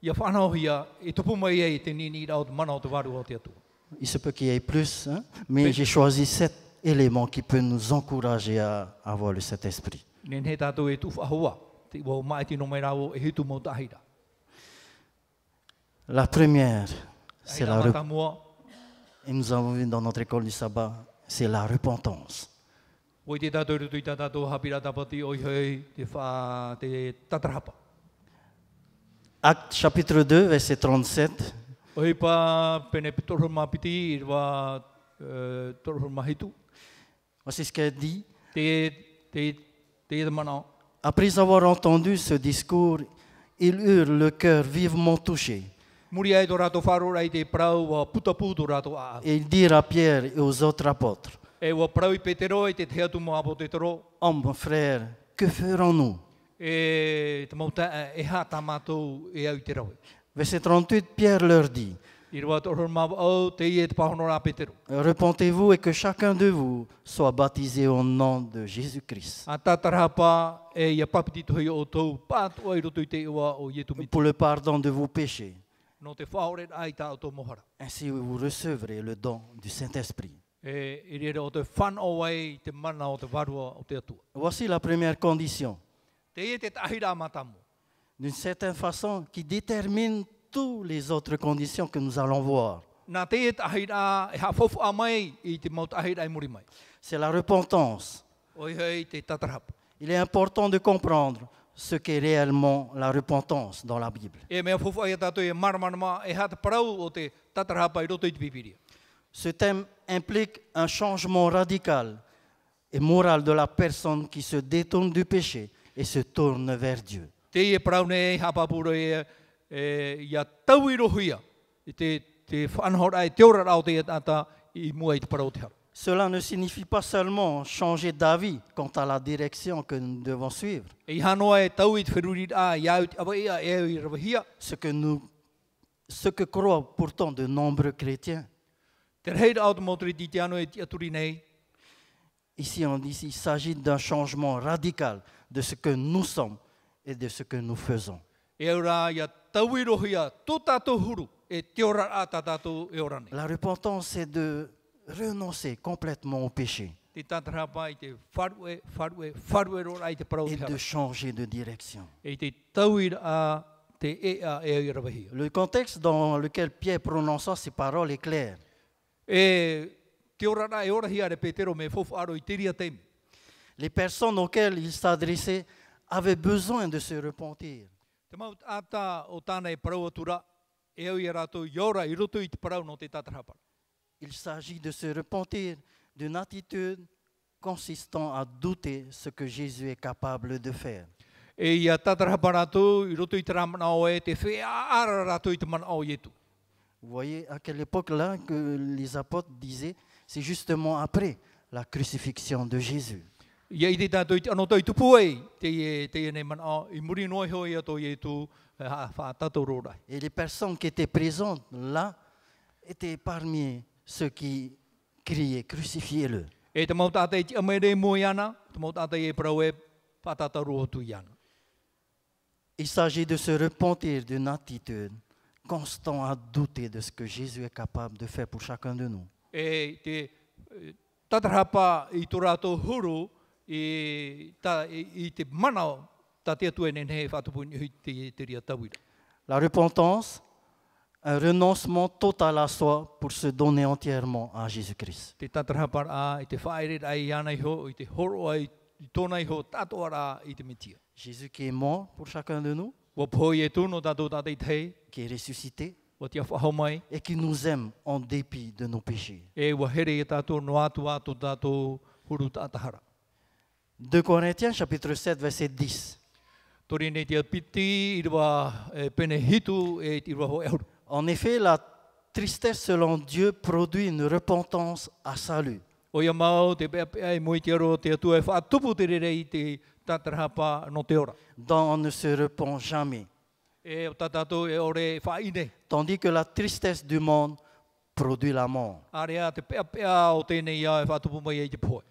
H: ia whanau hia e tupu mai e te nini rā o te mana o te warua o te atua.
F: Il se peut qu'il y ait plus, hein, mais j'ai choisi 7 éléments qui peuvent nous encourager à avoir le Saint-Esprit.
H: Nen he tātou e tu whahua, te wau mai tino mai rāo e hitu mau tahira.
F: La première, c'est
H: Aira
F: la
H: mata mua,
F: et nous avons vu dans notre école du sabbat, c'est la repentance.
H: o i te tātou rutu i tā tātou hapira tapati o i hei te tatarapa.
F: Acte chapitre 2, verset 37.
H: O hei pa pene torhuma piti i rwa torhuma hitu.
F: Voici ce qu'elle dit.
H: Te manao.
F: Après avoir entendu ce discours, ils eurent le cœur vivement touché.
H: Muri ai tō rātou whārora i te prau wa putapu tō rātou a.
F: Et ils dirent à Pierre et aux autres apôtres,
H: E wa prau i Petero i te te atu mo apo te toro.
F: Hommes, frères, que ferons-nous?
H: E te mauta e ha tā mātou e au i te rawe.
F: Verset 38, Pierre leur dit,
H: I rwa tō roma au te i e te pahono rā Petero.
F: repentez-vous et que chacun de vous soit baptisé au nom de Jésus-Christ
H: A tātarapa e ia papiti tohi o tau pātua i roto i te iwa o ietu miti.
F: pour le pardon de vos péchés.
H: No te whaore ai tā o tō mohara.
F: Ainsi vous recevrez le don du Saint-Esprit.
H: E rere o te whanau ai te mana o te warua o te atua.
F: Voici la première condition,
H: Te e te tahira matamu.
F: d'une certaine façon, qui détermine toutes les autres conditions que nous allons voir.
H: Nā te e tahira, e hafofu a mai i te mau tahira e muri mai.
F: C'est la repentance.
H: Oi hei te tatarapa.
F: Il est important de comprendre ce qu'est réellement la repentance dans la Bible.
H: E mea fofu ai tātou e maramarama e hata parau o te tatarapa i roto i te pipiria.
F: Ce thème implique un changement radical et moral de la personne qui se détourne du péché et se tourne vers Dieu.
H: Te e parau ne hapapuro ia tau i rohuia. I te whanhora e te ora rao te ata i mua i te parau te hara.
F: Cela ne signifie pas seulement changer d'avis quant à la direction que nous devons suivre.
H: E hanoa e tau i te whiruri a iau te awa ia e i rawahia.
F: Ce que croient pourtant de nombreux chrétiens.
H: Te reira au te motri ti te ano e ti aturi nei.
F: Ici, on dit qu'il s'agit d'un changement radical de ce que nous sommes et de ce que nous faisons.
H: E ora ia tau i rohuia tō tātou huru e te ora a tā tātou e ora nei.
F: La repentance, c'est de renoncer complètement au péché
H: Te tatarapa i te wharue rora i te parau
F: et
H: te
F: de
H: hara.
F: changer de direction.
H: E te tau i a te e a e i rawahia.
F: Le contexte dans lequel Pierre prononça ces paroles est clair.
H: E te ora ra e ora hia re Petero me fofu aro i tiria teimi.
F: Les personnes auxquelles il s'adressait avaient besoin de se repentir.
H: Te mau ata o tāna e parau atura, e au i rato i ora i roto i te parau no te tatarapa.
F: Il s'agit de se repentir d'une attitude consistant à douter ce que Jésus est capable de faire.
H: E ia tatarapa rato i roto i te ramana o e te whea ara rato i te mana o ietu.
F: Vous voyez à quelle époque-là que les apôtres disaient, c'est justement après la crucifixion de Jésus.
H: Ia i te tātou i te anoto i tupu ei, te e nei mana o, i muri noi hoi ato ietu, wha tātou rorai.
F: Et les personnes qui étaient présentes là étaient parmi ceux qui criaient, crucifiez-le.
H: E te mau tātai ti amere mo iana, te mau tātai e parau e whatata roho tu iana.
F: Il s'agit de se repentir d'une attitude constant à douter de ce que Jésus est capable de faire pour chacun de nous.
H: E te tatarapa i tō rātou huru i te manao ta te atu e nenei whatupuni hui te ria tauira.
F: La repentance, un renoncement total à soi pour se donner entièrement à Jésus-Christ.
H: Te tatarapa a i te whaere ai iana iho, i te horo ai i tōna iho tātoa rā i te mitia.
F: Jésus qui est mort pour chacun de nous,
H: Wa poi e tūno tātou tātai tei,
F: qui est ressuscité
H: wa tia whahau mai,
F: et qui nous aime en dépit de nos péchés.
H: e wa here e tātou no atu atu tātou huru tātahara.
F: 2 Corinthiens chapitre 7 verset 10.
H: Tori nei tia piti i rwa pene hitu e i rwa ho euru.
F: En effet, la tristesse selon Dieu produit une repentance à salut.
H: O ia mau te pea pea i moi te aro te atua e whaatupu te rere i te tatarapa no te ora.
F: Dont on ne se repent jamais.
H: E o tātou e ore whaine.
F: Tandis que la tristesse du monde produit la mort.
H: Area te pea pea o tēnei ia e whaatupu mai e te poe.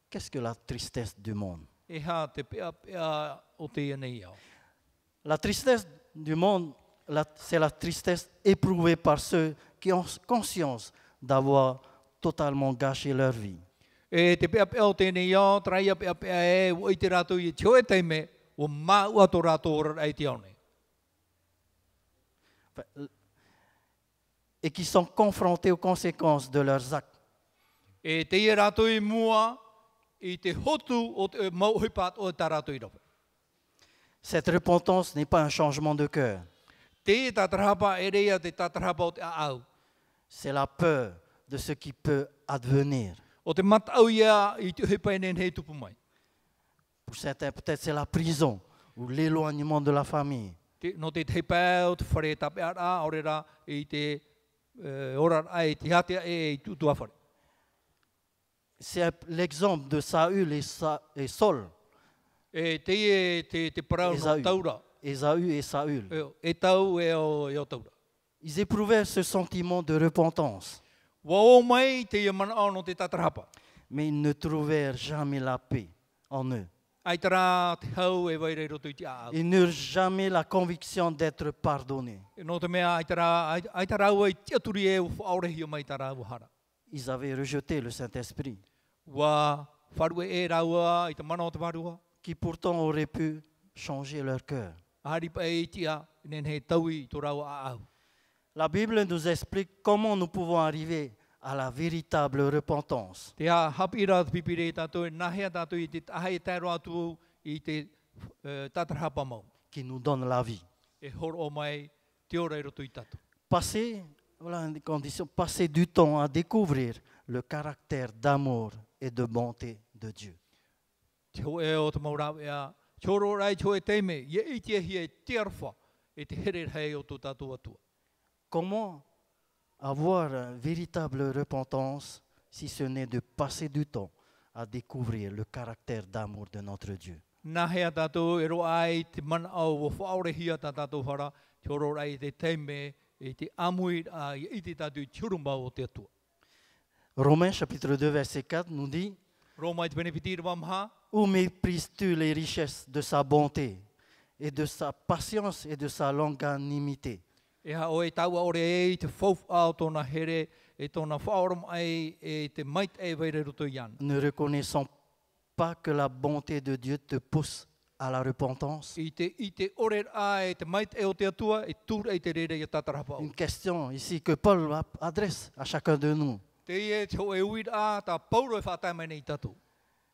F: Qu'est-ce que la tristesse du monde?
H: E ha te pea pea o tēnei ia.
F: La tristesse du monde, c'est la tristesse éprouvée par ceux qui ont conscience d'avoir totalement gâché leur vie.
H: E te pea pea o tēnei ia, traia pea pea e o i te rātou i tio e teime, o mā ua tō rātou ora ai te aone.
F: Et qui sont confrontés aux conséquences de leurs actes.
H: E te i rātou i mua, i te hotu o te mau hipat o tā rātou i rawa.
F: Cette repentance n'est pas un changement de cœur.
H: Te tatarapa e reia te tatarapa o te aau.
F: C'est la peur de ce qui peut advenir.
H: O te matau ia i te hipa e nenei tupu mai.
F: Pour certains, peut-être c'est la prison ou l'éloignement de la famille.
H: No te hipa o te whare tape ara, ore ra i te ora ai te hatea e i tutu awhare.
F: C'est l'exemple de Saül et Saul.
H: E te parau no taura.
F: Ésaü et Saül.
H: E tau e o taura.
F: Ils éprouvaient ce sentiment de repentance.
H: Wa o mai te ia mana no te tatarapa.
F: Mais ils ne trouvèrent jamais la paix en eux.
H: Ai tara te hau e wairei roto i te aau.
F: Ils n'eurent jamais la conviction d'être pardonnés.
H: No te mea ai tara ua i te aturi e u whaorehia mai tara ua hara.
F: Ils avaient rejeté le Saint-Esprit,
H: Wa wharue e raua i te mana o te warua.
F: qui pourtant aurait pu changer leur cœur.
H: Ahari pa e tia, nen he taui i tō raua a au.
F: La Bible nous explique comment nous pouvons arriver à la véritable repentance.
H: Te a hapira pipire tātou, nahea tātou I te ahai tēro atu I te tatarhapa mau.
F: Qui nous donne la vie.
H: E horo o mai te ora I roto I tātou.
F: Passer, voilà une des conditions, passer du temps à découvrir le caractère d'amour et de bonté de Dieu.
H: Te ho e o te maurau ea, te oro rai te ho e teime, I te hi e te arwha, e te here hei o tō tātou atua.
F: Comment avoir une véritable repentance si ce n'est de passer du temps à découvrir le caractère d'amour de notre Dieu?
H: Nahea tātou e roa ai te mana au o whaore hia tā tātou whara, te oro rai te teime, e te amui I te tātou I te urumba o te atua.
F: Romains chapitre 2 verset 4 nous dit:
H: Roma I te benefitira wamha,
F: Où méprises-tu les richesses de sa bonté et de sa patience et de sa longanimité?
H: e ha o e taua ore I te whauf au tōna here, e tōna whaoram ai e te mait e veire roto I ana.
F: Ne reconnaissant pas que la bonté de Dieu te pousse à la repentance?
H: I te ore ai te mait e o te atua, e tūra I te rere I tatarapa au.
F: Une question ici que Paul adresse à chacun de nous.
H: Te ie te ho e uir a, tā Paulo e whātai mai nei tātou.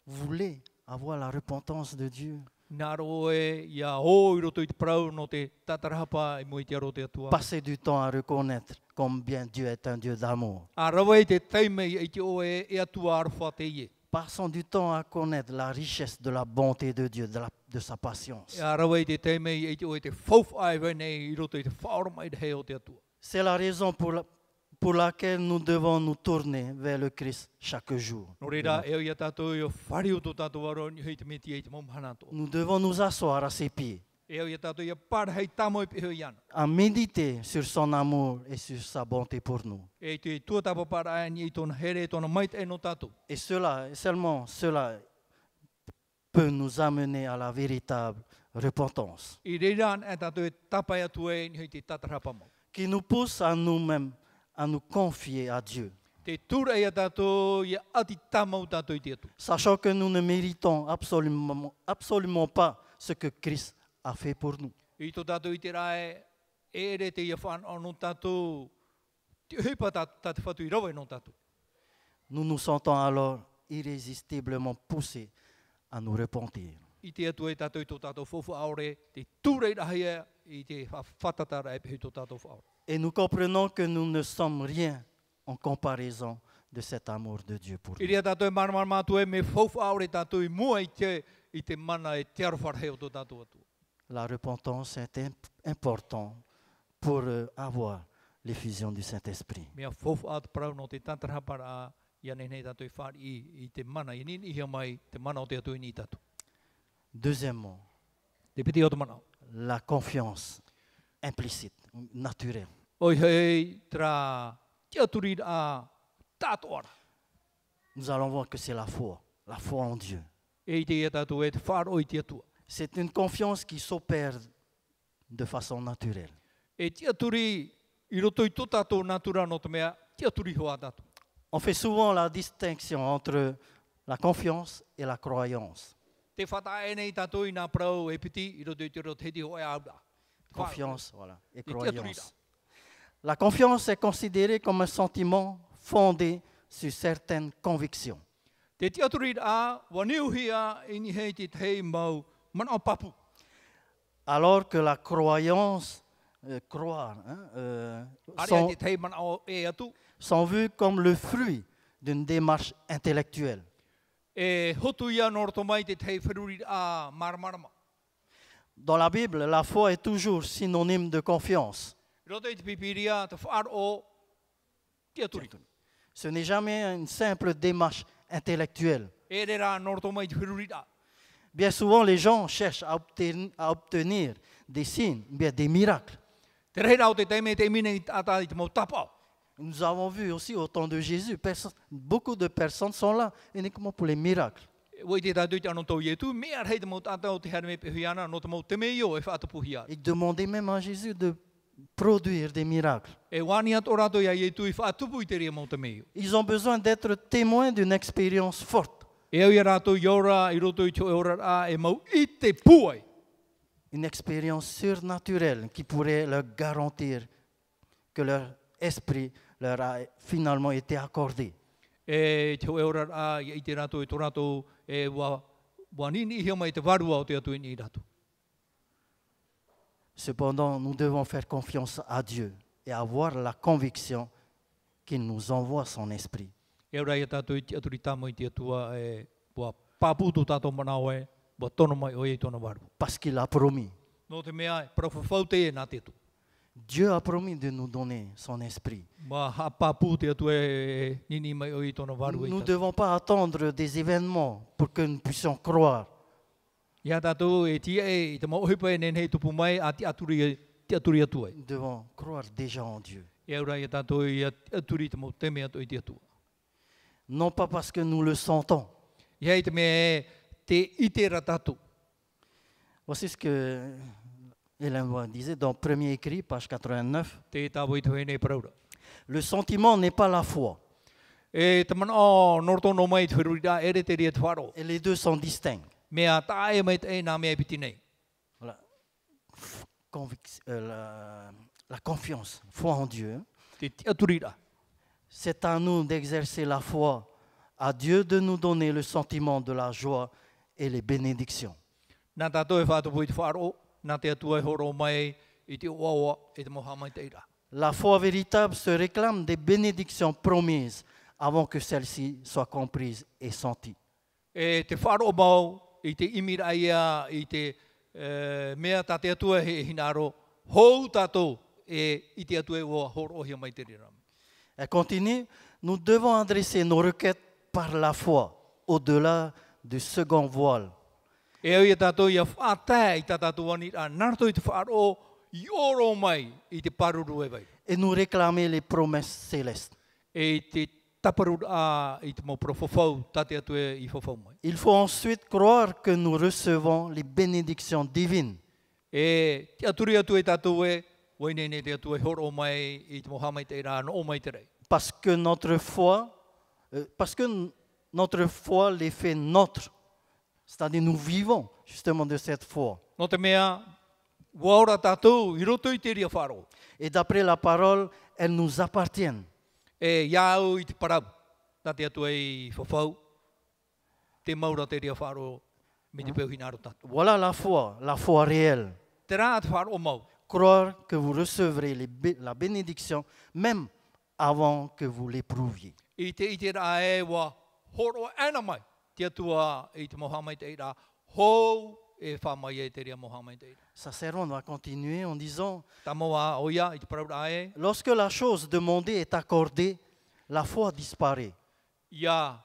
F: Vous voulez avoir la repentance de Dieu?
H: Nā ro e, ia o I roto I te prau no te tatarapa I mo I te aro te atua.
F: Passer du temps à reconnaître combien Dieu est un Dieu d'amour.
H: A rawa I te teime I te o e atua arwha te ie.
F: Passons du temps à connaître la richesse de la bonté de Dieu, de sa patience.
H: A rawa I te teime I te o e te whauf ai vai nei I roto I te whaoram ai te hei o te atua.
F: C'est la raison pour laquelle nous devons nous tourner vers le Christ chaque jour.
H: No reira, e o ia tātou I o whari o tō tātou aro ni hei te meti e te momhana tō.
F: Nous devons nous asseoir à ses pieds,
H: E o ia tātou ia pāra hei tāmo I peho I ana.
F: à méditer sur son amour et sur sa bonté pour nous.
H: E te tuatapa pāra ai ni I tōna here, tōna mait e no tātou.
F: Et cela, et seulement cela, peut nous amener à la véritable repentance,
H: I reira an e tātou e tapai atu e ni hei te tatarapa mo.
F: qui nous pousse à nous-mêmes à nous confier à Dieu,
H: Te tūra ia tātou ia ati tāmau tātou I te atu.
F: sachant que nous ne méritons absolument pas ce que Christ a fait pour nous.
H: I tō tātou I te rae, e re te ia whan o no tātou, te huipa tātou whatu I rawa e no tātou.
F: Nous nous sentons alors irrésistiblement poussés à nous repentir.
H: I te atu e tātou I tō tātou whawha aore, te tūra I raha ia, I te whatatara e pehu tō tātou whaore.
F: Et nous comprenons que nous ne sommes rien en comparaison de cet amour de Dieu pour
H: I
F: nous.
H: rea tātou e marama mātou e me whawha aore tātou I mua I te mana e te arwhar heo tō tātou atu.
F: La repentance est importante pour avoir l'effusion du Saint-Esprit.
H: Mea whawha atu parau no te tātarapara a ia nei tātou I whari I te mana I nini ia mai te mana o te atu I ni tātou.
F: Deuxièmement,
H: Te piti o te mana.
F: la confiance implicite, naturelle.
H: Oi hei tra te aturi a tātou ara.
F: Nous allons voir que c'est la foi en Dieu.
H: E I te ia tātou e te wharo I te atua.
F: C'est une confiance qui s'opère de façon naturelle.
H: E te aturi I roto I tō tātou natura no te mea, te aturi hoa tātou.
F: On fait souvent la distinction entre la confiance et la croyance.
H: Te whata e nei tātou I nā prau e piti I roto I te roto heti hoa e aura.
F: Confiance, voilà, et
H: Et te aturi
F: croyance. La confiance est considérée comme un sentiment fondé sur certaines convictions.
H: Te te aturi a, waniuhia I ni hei te hei mau, mana o papu.
F: Alors que la croyance, croire,
H: Aria te hei mana o e atu.
F: sont vues comme le fruit d'une démarche intellectuelle.
H: E hotu ia norto mai te hei wheruri a maramarama.
F: Dans la Bible, la foi est toujours synonyme de confiance.
H: Roto I te pipiria, te wharo te aturi.
F: Ce n'est jamais une simple démarche intellectuelle.
H: E re rā norto mai te wheruri a.
F: Bien souvent, les gens cherchent à obtenir des signes, bien des miracles.
H: Te rei rau te teime te mine I tata I te mau tapau.
F: Nous avons vu aussi au temps de Jésus, beaucoup de personnes sont là uniquement pour les miracles.
H: Wai te tātou te anō tau ietu, mea rei te mau tātou te hara me pehuiana, no te mau te mei o e whaatapuhi a.
F: Ils demandaient même à Jésus de produire des miracles.
H: E wani at orato ia ietu I whaatupu I te rea mau te mei o.
F: Ils ont besoin d'être témoins d'une expérience forte,
H: E au ia rātou I ora, I roto I te ora a, e mau I te puai.
F: une expérience surnaturelle qui pourrait leur garantir que leur esprit leur a finalement été accordé.
H: E te hoe ora a i te rātou e tō rātou e wa nini i hea mai te varua o te atu i ni rātou.
F: Cependant, nous devons faire confiance à Dieu et avoir la conviction qu'il nous envoie son esprit.
H: E ora i a tātou i te aturi tāmo i te atua e wa pāpūtu tātou manao e wa tono mai o e tōna varu.
F: Parce qu'il a promis.
H: No te mea e parafafau te e nā te atu.
F: Dieu a promis de nous donner son esprit.
H: Ma ha pāpū te atu e nini mai o e tōna varu e
F: Nous ne
H: tātou.
F: devons pas attendre des événements pour que nous puissions croire.
H: Ia tātou e tia e te mauhipa e nenei tupu mai a te aturi atu e.
F: Nous devons croire déjà en Dieu.
H: E ora i a tātou i aturi te mau teme atu i te atua.
F: Non pas parce que nous le sentons.
H: Ia i te mea e te itera tātou.
F: Voici ce que Hélène Bois disait dans Premier écrit, page 89.
H: Te tāwo i te hene paraura.
F: Le sentiment n'est pas la foi.
H: E te mana o nortono mai te whirurira ere te ria te wharo.
F: Et les deux sont distincts.
H: Mea tae mai te e nā mea piti nei.
F: Voilà. La confiance, foi en Dieu.
H: Te aturira.
F: C'est à nous d'exercer la foi, à Dieu de nous donner le sentiment de la joie et les bénédictions.
H: Nā tātou e whātupu i te wharo, nā te atua e horo mai i te oawa e te moha mai te ira.
F: La foi véritable se réclame des bénédictions promises avant que celles-ci soient comprises et senties.
H: E te wharo mau i te imira ia i te mea tā te atua he hinaro, hou tātou e i te atua e oa horo ohia mai te rira.
F: Elle continue, nous devons adresser nos requêtes par la foi, au-delà du second voile.
H: E au ia tātou ia whātai i tā tātou ani a nārtou i te wharo i oro mai i te paruru e vai.
F: Et nous réclamer les promesses célestes.
H: E te taparuru a i te mau profofau, tate atu e i fofau mai.
F: Il faut ensuite croire que nous recevons les bénédictions divines.
H: E te aturi atu e tātou e, wainene te atu e horo mai i te moha mai te ira no o mai te rei.
F: Parce que notre foi les fait nôtres. C'est-à-dire nous vivons justement de cette foi.
H: No te mea, waora tātou i roto i te ria wharo.
F: Et d'après la parole, elles nous appartiennent.
H: E iau i te parau, tā te atu e i fofau, te maura te ria wharo, me te peuhinaro tātou.
F: Voilà la foi réelle.
H: Te rā te wharo mau.
F: Croire que vous recevrez la bénédiction même avant que vous l'éprouviez.
H: I te rā e wa horo ana mai, te atua i te moha mai te ira, hou e whamai e te ria moha mai te ira.
F: Sa servante va continuer en disant,
H: Tā moa oia i te parau rā e,
F: lorsque la chose demandée est accordée, la foi disparaît.
H: ia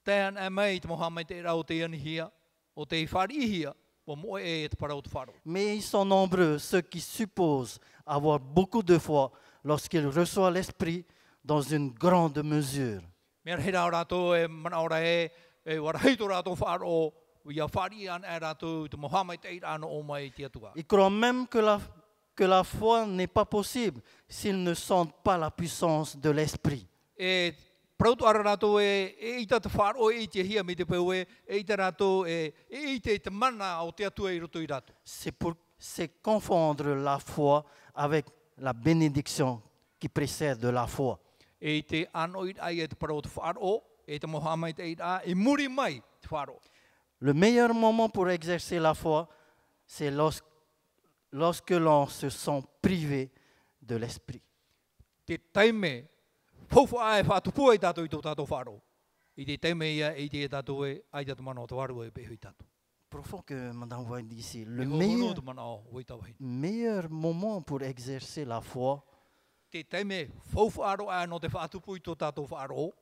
H: tēan e mai i te moha mai te ira o te anihia, o te wharihia, o moe e te parau te wharo.
F: Mais ils sont nombreux ceux qui supposent avoir beaucoup de foi lorsqu'ils reçoivent l'Esprit dans une grande mesure.
H: Mea he rao rātou e mana ora e waraheito rātou wharo, ia whari an e rātou te moha mai te ira no o mai te atua.
F: Ils croient même que la foi n'est pas possible s'ils ne sentent pas la puissance de l'Esprit.
H: E prautu ara rātou e i ta te wharo e i te hia me te peu e i te rātou e i te mana o te atua i roto i rātou.
F: C'est confondre la foi avec la bénédiction qui précède la foi.
H: E te ano i ai e te parau te wharo, e te moha mai te ira, e muri mai te wharo.
F: Le meilleur moment pour exercer la foi, c'est lorsque l'on se sent privé de l'Esprit.
H: Te taime, fauwha e whātupu e tātou i tō tātou wharo. I te taime ia e te tātou e ai tātou mana o te waru e pehui tātou.
F: Profond que Madame Voix dit ici.
H: Le
F: Le
H: te mana o oi tawahi.
F: meilleur moment pour exercer la foi,
H: Te taime, fauwharo a no te whātupu i tō tātou wharo,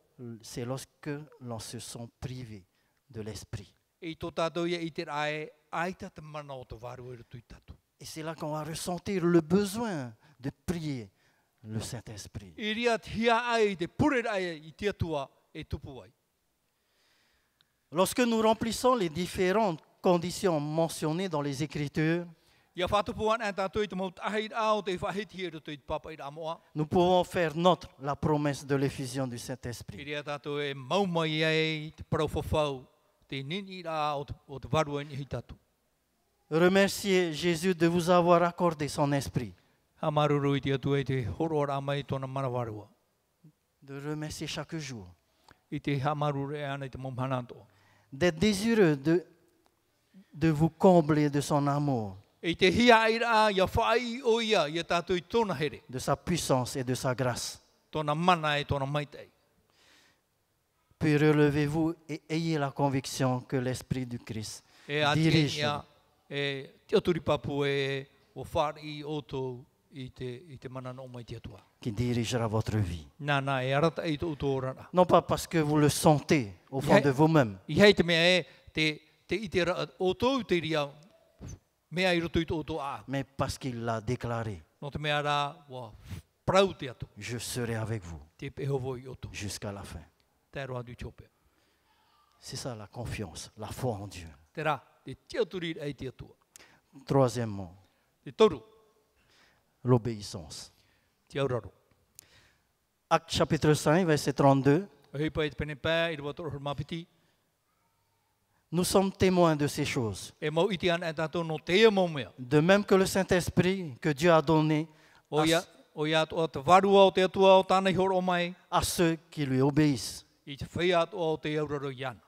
F: c'est lorsque l'on se sent privé de l'Esprit.
H: i tō tātou ia i te rae, ai tātou mana o te waru e rutu i tātou.
F: Et c'est là qu'on va ressentir le besoin de prier le Saint-Esprit.
H: I ria tia ai te pure ai i te atua e tupu ai.
F: Lorsque nous remplissons les différentes conditions mentionnées dans les Écritures,
H: Ia whātupu an e tātou i te maut ahir au te whahiti e rutu i te papa i amoa.
F: nous pouvons faire notre la promesse de l'effusion du
H: I
F: Saint-Esprit.
H: ria tātou e maumai ai te parau whawhau, te nini rā o te waru e ni tātou.
F: Remerciez Jésus de vous avoir accordé son esprit.
H: ha maruru i te atua i te horo ora mai tōna marawarua.
F: de remercier chaque jour,
H: I te ha maruru e ana i te momhananto.
F: d'être désireux de vous combler de son amour,
H: I te hia ira ia whai o ia i tātou i tōna here.
F: de sa puissance et de sa grâce.
H: Tōna mana e tōna maitei.
F: Puis relevez-vous et ayez la conviction que l'Esprit du Christ
H: E ati
F: dirige,
H: ia e te aturi papu e o whari o tō i te manana o mai te atua.
F: qui dirigera votre vie.
H: Nā e arata i tō ora.
F: Non pas parce que vous le sentez au fond de vous-même,
H: I hei te mea e te i te o tō te ria mea i roto i tō tō a.
F: mais parce qu'il l'a déclaré.
H: No te mea rā wa prau te atu.
F: Je serai avec vous
H: Te pehovo i o tō.
F: jusqu'à la fin.
H: Te roa du chope.
F: C'est ça la confiance, la foi en Dieu.
H: Te rā, te te aturi ai te atua.
F: Troisièmement,
H: Te toru,
F: l'obéissance.
H: te auraro.
F: Acte chapitre 5, verset 32.
H: O hei pai te pene pā i rua toro mapiti.
F: Nous sommes témoins de ces choses.
H: E mau iti ana e tātou no te ia mau mea.
F: De même que le Saint-Esprit que Dieu a donné
H: O ia o te varua o te atua o tāna i horo o mai.
F: à ceux qui lui obéissent.
H: I te whai atu o te auraro i ana.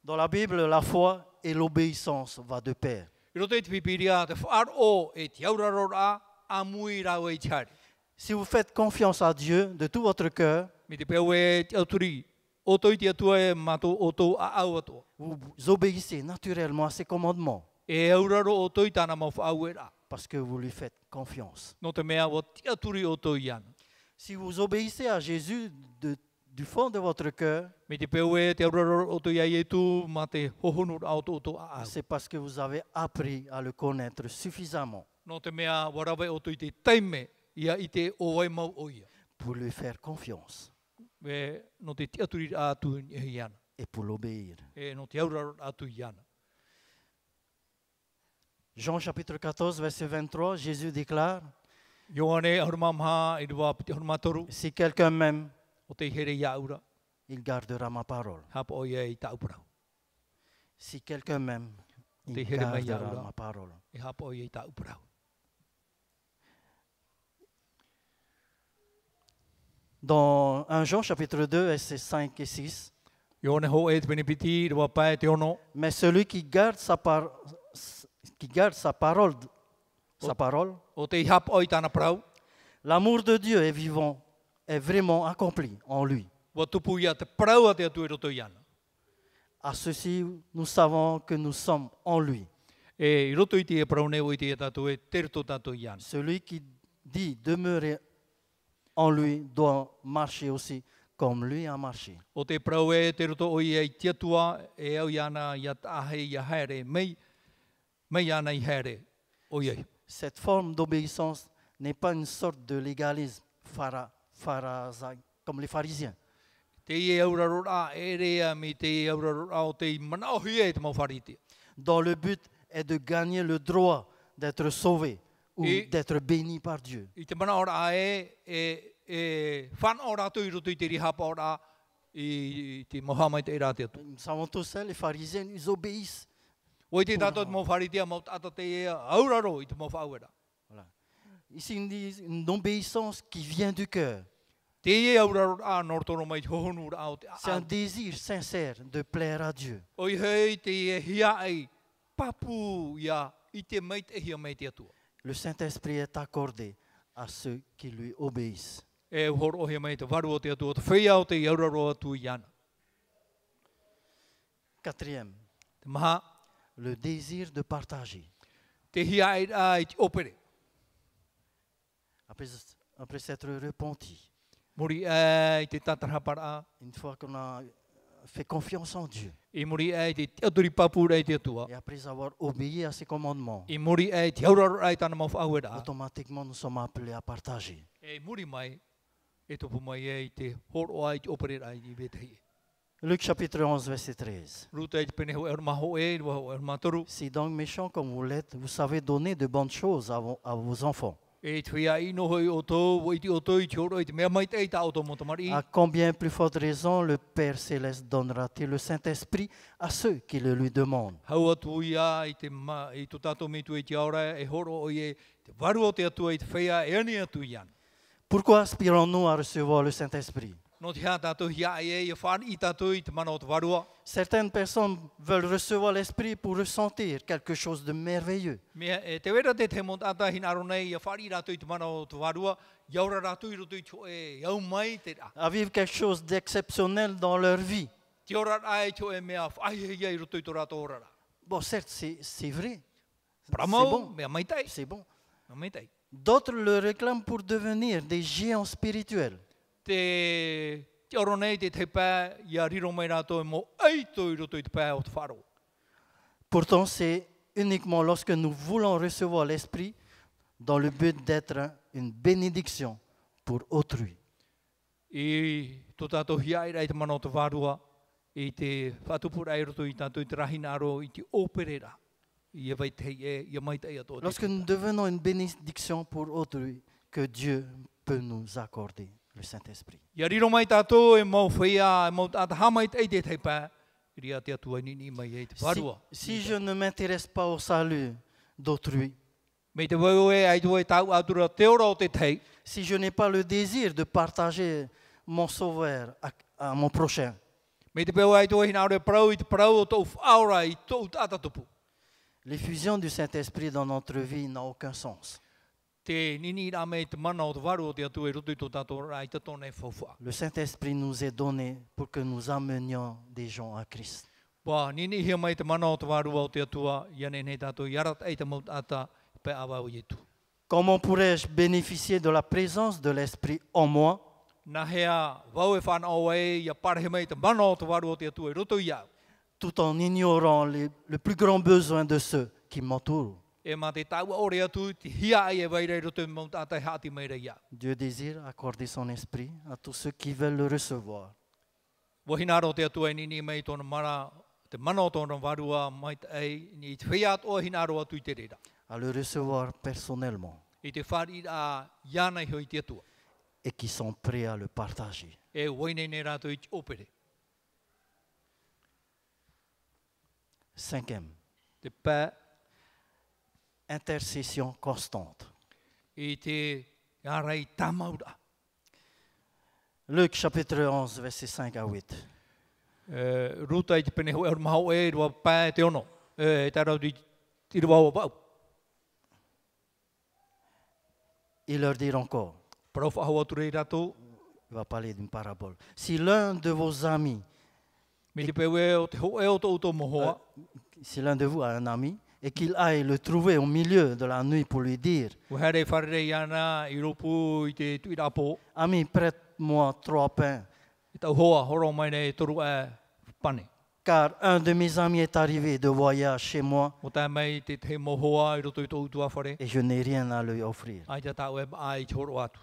F: Dans la Bible, la foi et l'obéissance vont de pair.
H: I roto i te pipiria, te whaaro e te auraro a mui rau e tiari.
F: Si vous faites confiance à Dieu de tout votre cœur,
H: Mi te peo e te auturi. O toi te atua e mato o tō a au atua.
F: vous obéissez naturellement à ses commandements
H: E auraro o toi tāna mau whaau e rā.
F: parce que vous lui faites confiance.
H: No te mea o te aturi o toi i ana.
F: Si vous obéissez à Jésus du fond de votre cœur,
H: Mi te peo e te auraro o toi ai e tu ma te hohonu au tō tō a au.
F: c'est parce que vous avez appris à le connaître suffisamment
H: No te mea warawe o toi te taime ia i te o ai mau o ia.
F: pour lui faire confiance
H: Me no te aturi atu i ana.
F: et pour l'obéir.
H: E no te auraro atu i ana.
F: Jean chapitre 14, verset 23, Jésus déclare,
H: Ioane ahurumamha i rua piti ahurumatoru
F: si quelqu'un m'aime,
H: o te here ia aura.
F: il gardera ma parole.
H: Hapa o ia i ta uparau.
F: Si quelqu'un m'aime, il
H: Te here mai
F: gardera
H: aura.
F: ma parole.
H: E hapa o ia i ta uparau.
F: Dans 1 Jean chapitre 2, versets 5 et 6,
H: Ioane ho e te penipiti i rua pae te ono.
F: mais celui qui garde sa parole,
H: O te hapa o i tāna parau.
F: l'amour de Dieu est vivant, est vraiment accompli en lui.
H: Wa tupu ia te parau a te atu e roto i ana.
F: À ceci, nous savons que nous sommes en lui.
H: E i roto i te e parau nei o i te e tatu e te roto tatu i ana.
F: Celui qui dit demeurer en lui doit marcher aussi comme lui a marché.
H: O te parau e te roto o i e te atua e au i ana i atahe i a haere. Mei ana i haere o iei.
F: Cette forme d'obéissance n'est pas une sorte de légalisme pharisien, comme les pharisiens.
H: Te i e auraro rā e rea mi te i auraro rā o te i manaohi e te mau whariti.
F: Dont le but est de gagner le droit d'être sauvé ou
H: Et-
F: d'être béni par Dieu.
H: I te manao rā e whanao rātou i roto i te rihapa o rā i te mohamai te rā te atu.
F: Nous savons tous ça, les pharisiens, ils obéissent.
H: O i te tātou te mau whariti a mau tata te e auraro i te mau whauera.
F: Voilà. Ici, il dit une obéissance qui vient du cœur.
H: Te e auraro rā nortono mai te hohonu rā o te
F: C'est un
H: au.
F: désir sincère de plaire à Dieu.
H: O i hei te e hia ai papu ia i te mei te hia mei te atua.
F: Le Saint-Esprit est accordé à ceux qui lui obéissent.
H: E horo o hia mei te waru o te atua. Te whia o te i auraro atu i ana.
F: Quatrième,
H: Te maha,
F: le désir de partager.
H: te hia ai rā i te opere.
F: Après s'être repenti,
H: Muri e i te tatarhapara.
F: une fois qu'on a fait confiance en Dieu,
H: I muri e te aturi papu rei te atua.
F: et après avoir obéi à ses commandements,
H: I muri e te auraro ai tāna mau whauera.
F: automatiquement nous sommes appelés à partager.
H: E muri mai, e topu mai e i te horo ai te opere ai i vetehi.
F: Luc chapitre 11, verset 13.
H: Ruta i te pene ho e maho e, rua ho e matoru.
F: Si donc méchants comme vous l'êtes, vous savez donner de bonnes choses à vos enfants.
H: E te whia ino hoi o tō, o iti o tō i te oro, i te mea mai te eita o tō mo tamari.
F: À combien plus forte raison le Père Céleste donnera-t-il le Saint-Esprit à ceux qui le lui demandent?
H: Hau atu ia i tō tātou me tu e te aora, e horo o ie, te waru o te atua i te whia, e ani atu i ana.
F: Pourquoi aspirons-nous à recevoir le Saint-Esprit?
H: No te hea tātou hia e i whāni i tātou i te mana o te warua.
F: Certaines personnes veulent recevoir l'Esprit pour ressentir quelque chose de merveilleux.
H: Mea e te wera te mo tāta hinaro nei, i whāni i rātou i te mana o te warua, iaura rātou i roto i tō e iau mai te rā.
F: À vivre quelque chose d'exceptionnel dans leur vie.
H: Te ora ai tō e mea whaihe ia i roto i tō rātou ora rā.
F: Bon, certes, c'est vrai. C'est
H: Pramau,
F: bon.
H: mea mai tai.
F: C'est bon.
H: Mea mai tai.
F: D'autres le réclament pour devenir des géants spirituels.
H: Te oro nei te pā, ia riro mai rātou e mo eito i roto i te pā o te wharo.
F: Pourtant, c'est uniquement lorsque nous voulons recevoir l'Esprit dans le but d'être une bénédiction pour autrui.
H: I tō tātou hia i rei te mana o te wārua, i te whatupura i roto i tātou i te rahinaro i te operera. Ia vai te ia mai te ia tō te.
F: Lorsque nous devenons une bénédiction pour autrui, que Dieu peut nous accorder le Saint-Esprit.
H: Ia riro mai tātou e mau whaia, e mau tāta hamai te te pā, i ria te atua nini mai e te wārua.
F: Si je ne m'intéresse pas au salut d'autrui,
H: Mei te wau e ai tue tau atura te ora o te tei,
F: si je n'ai pas le désir de partager mon sauveur à mon prochain,
H: mei te wau ai tue hinaure parau i te parau o tō whaora i tō tāta tupu.
F: l'effusion du Saint-Esprit dans notre vie n'a aucun sens.
H: Te nini rā mei te mana o te waru o te atu e roto i tō tātou rā i te tōne whauwha.
F: Le Saint-Esprit nous est donné pour que nous amenions des gens à Christ.
H: Wā, nini hia mai te mana o te waru o te atua, iane nei tātou i arat ei te maut ata pe awa o ietu.
F: Comment pourrais-je bénéficier de la présence de l'Esprit en moi
H: Nā hea wau e whāna o e, ia parehe mai te mana o te waru o te atua e roto i au.
F: tout en ignorant le plus grand besoin de ceux qui m'entourent?
H: E mā te taua ore atu, te hia ai e wairei roto i maut ata e hāti mai rei au.
F: Dieu désire accorder son esprit à tous ceux qui veulent le recevoir.
H: Wahinaro te atua e nini mai tōna mara, te mana o tōna warua mai te ei, ni te whiat o hinaro atu i te rera.
F: À le recevoir personnellement
H: I te whari a iana i hoi te atua.
F: et qui sont prêts à le partager.
H: E wainei nei rātou i te opere.
F: Cinquième,
H: Te pā,
F: intercession constante.
H: i te ārei tamaura.
F: Luc chapitre 11, versets 5 à 8.
H: Ruta i te pene hoi aru mahau e rua pā e te ono. E tarau i rua o pau.
F: Il leur dit encore,
H: Parau whahau atu rei rātou.
F: il va parler d'une parabole. Si l'un de vos amis,
H: Me te peu e o te ho e o tō tō mohoa.
F: si l'un de vous a un ami, et qu'il aille le trouver au milieu de la nuit pour lui dire,
H: Ua here wharere i ana i ropu i te tuirapo.
F: ami, prête-moi 3 pains,
H: I tau hoa horo mai nei toru e pane.
F: car un de mes amis est arrivé de voyage chez moi
H: Mo tā mai te te mohoa i roto i tō utua whare.
F: et je n'ai rien à lui offrir.
H: Ai te tau e ai te horo atu.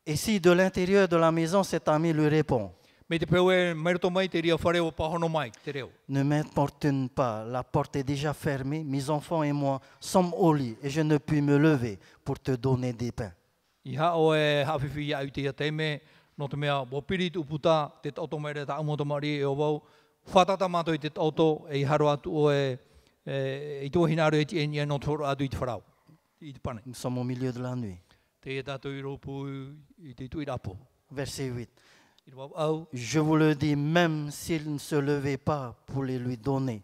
F: Et si de l'intérieur de la maison cet ami lui répond,
H: Me te peu e meroto mai te ria whare o pahono mai, te reo.
F: ne m'importune pas, la porte est déjà fermée, mes enfants et moi sommes au lit et je ne puis me lever pour te donner des pains.
H: I hao e hawhiwhi i au te ia teime, no te mea wapiri tu puta, te tauto mai re ta amoto mari e o wau. Whatata mātou i te tauto e i haro atu o i tō hinaro e ti enia no tōro atu i te wharau. I te pane.
F: Nous sommes au milieu de la nuit.
H: Te e tātou i ropu i te tuirapo.
F: Verset 8.
H: I wau au,
F: Je vous le dis, même s'il ne se levait pas pour les lui donner,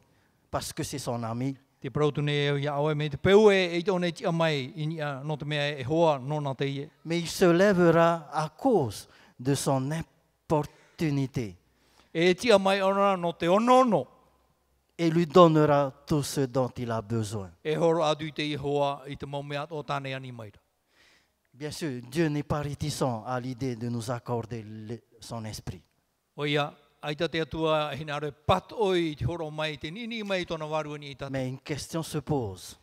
F: parce que c'est son ami,
H: te prautune e ia oe me te peu e tōne tia mai i nia no te mea e hoa no nā te ie.
F: mais il se lèvera à cause de son importunité
H: E tia mai ona no te ono
F: et lui donnera tout ce dont il a besoin.
H: e horo atu i te i hoa i te maumea o tāne ani maira.
F: Bien sûr, Dieu n'est pas réticent à l'idée de nous accorder son esprit.
H: O ia, aita te atua hinare pat oi te horo mai te nini mai tōna warua ni i tata.
F: Mais une question se pose.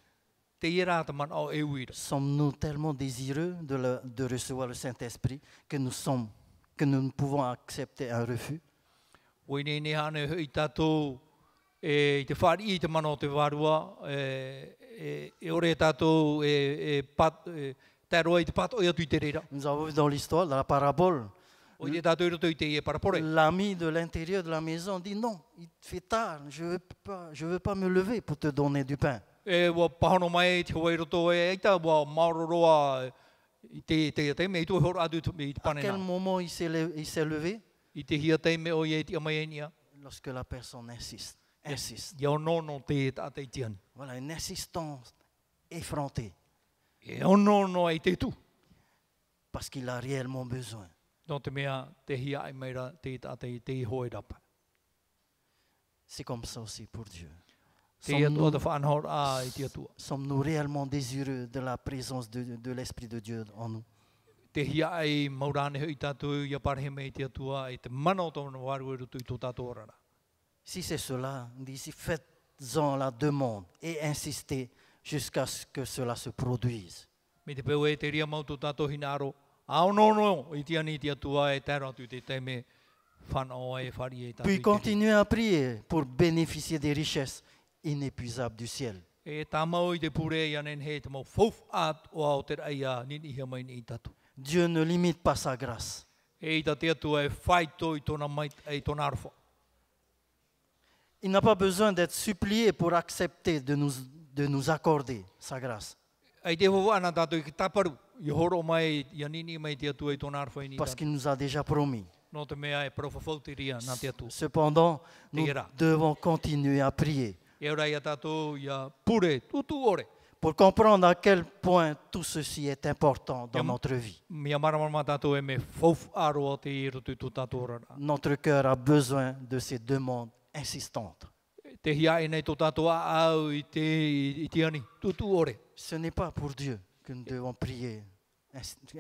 H: Te i rāta man au e uira.
F: Sommes-nous tellement désireux de recevoir le Saint-Esprit que nous ne pouvons accepter un refus?
H: O nei hane i tātou i te whari i te mana o te warua ore tātou tā roa i te pat o atu i te reira.
F: Nous avons vu dans l'histoire, dans la parabole,
H: O i te tātou i roto i te e parapore.
F: l'ami de l'intérieur de la maison dit non, il fait tard, je veux pas me lever pour te donner du pain.
H: E wa pahono mai te hoa i roto e eita wa mauroroa i te me i tu horo atu i te
F: À
H: pane
F: quel
H: na.
F: moment il s'est levé?
H: I te hia te me o i te amai enia.
F: Lorsque la personne insiste.
H: Ia ono no te tāte i tiani.
F: Voilà, une insistance effrontée,
H: E ono no ai te tu.
F: parce qu'il a réellement besoin.
H: No te mea te hia ai meira te tāte i te hoi rapa.
F: C'est comme ça aussi pour Dieu.
H: Te atua
F: Sommes-nous
H: te whanhor a i te atua.
F: sommes-nous réellement désireux de la présence de l'Esprit de Dieu en nous?
H: Te hia ai maurane hui tātou ia parehe me i te atua e te mana o tōna waru e rutu i tō tātou orara.
F: Si c'est cela, on dit ici, faites-en la demande et insistez jusqu'à ce que cela se produise.
H: Me te peu e te ria mau tō tātou hinaro. Ao no i te ani i te atua e tēra atu te teime whanau e whari e tātou
F: Puis
H: i te ria.
F: continuez à prier pour bénéficier des richesses inépuisables du ciel.
H: E tā mau i te pure i anen he te mau fouf at o ao te aia nini hia mai ni i tātou.
F: Dieu ne limite pas sa grâce.
H: E i tā te atua e whaito i tōna mai e tōna arwha.
F: Il n'a pas besoin d'être supplié pour accepter de nous accorder sa grâce.
H: Ai te hoa ana tātou i ki taparu. I horo mai i anini mai te atua i tōna arwha i ni
F: Parce
H: tātou.
F: qu'il nous a déjà promis.
H: No te mea e profafau te ria nā te atua.
F: Cependant, nous
H: Tira.
F: devons continuer à prier
H: E ora ia tātou ia pure tutu ore.
F: pour comprendre à quel point tout ceci est important dans
H: Yam-
F: notre vie.
H: Mia marama tātou e me fouf aroa te i rutu i tō tātou orara.
F: Notre cœur a besoin de ces demandes insistantes.
H: Te hia e nei tō tātou a au i te ani, tutu ore.
F: Ce n'est pas pour Dieu que nous devons prier,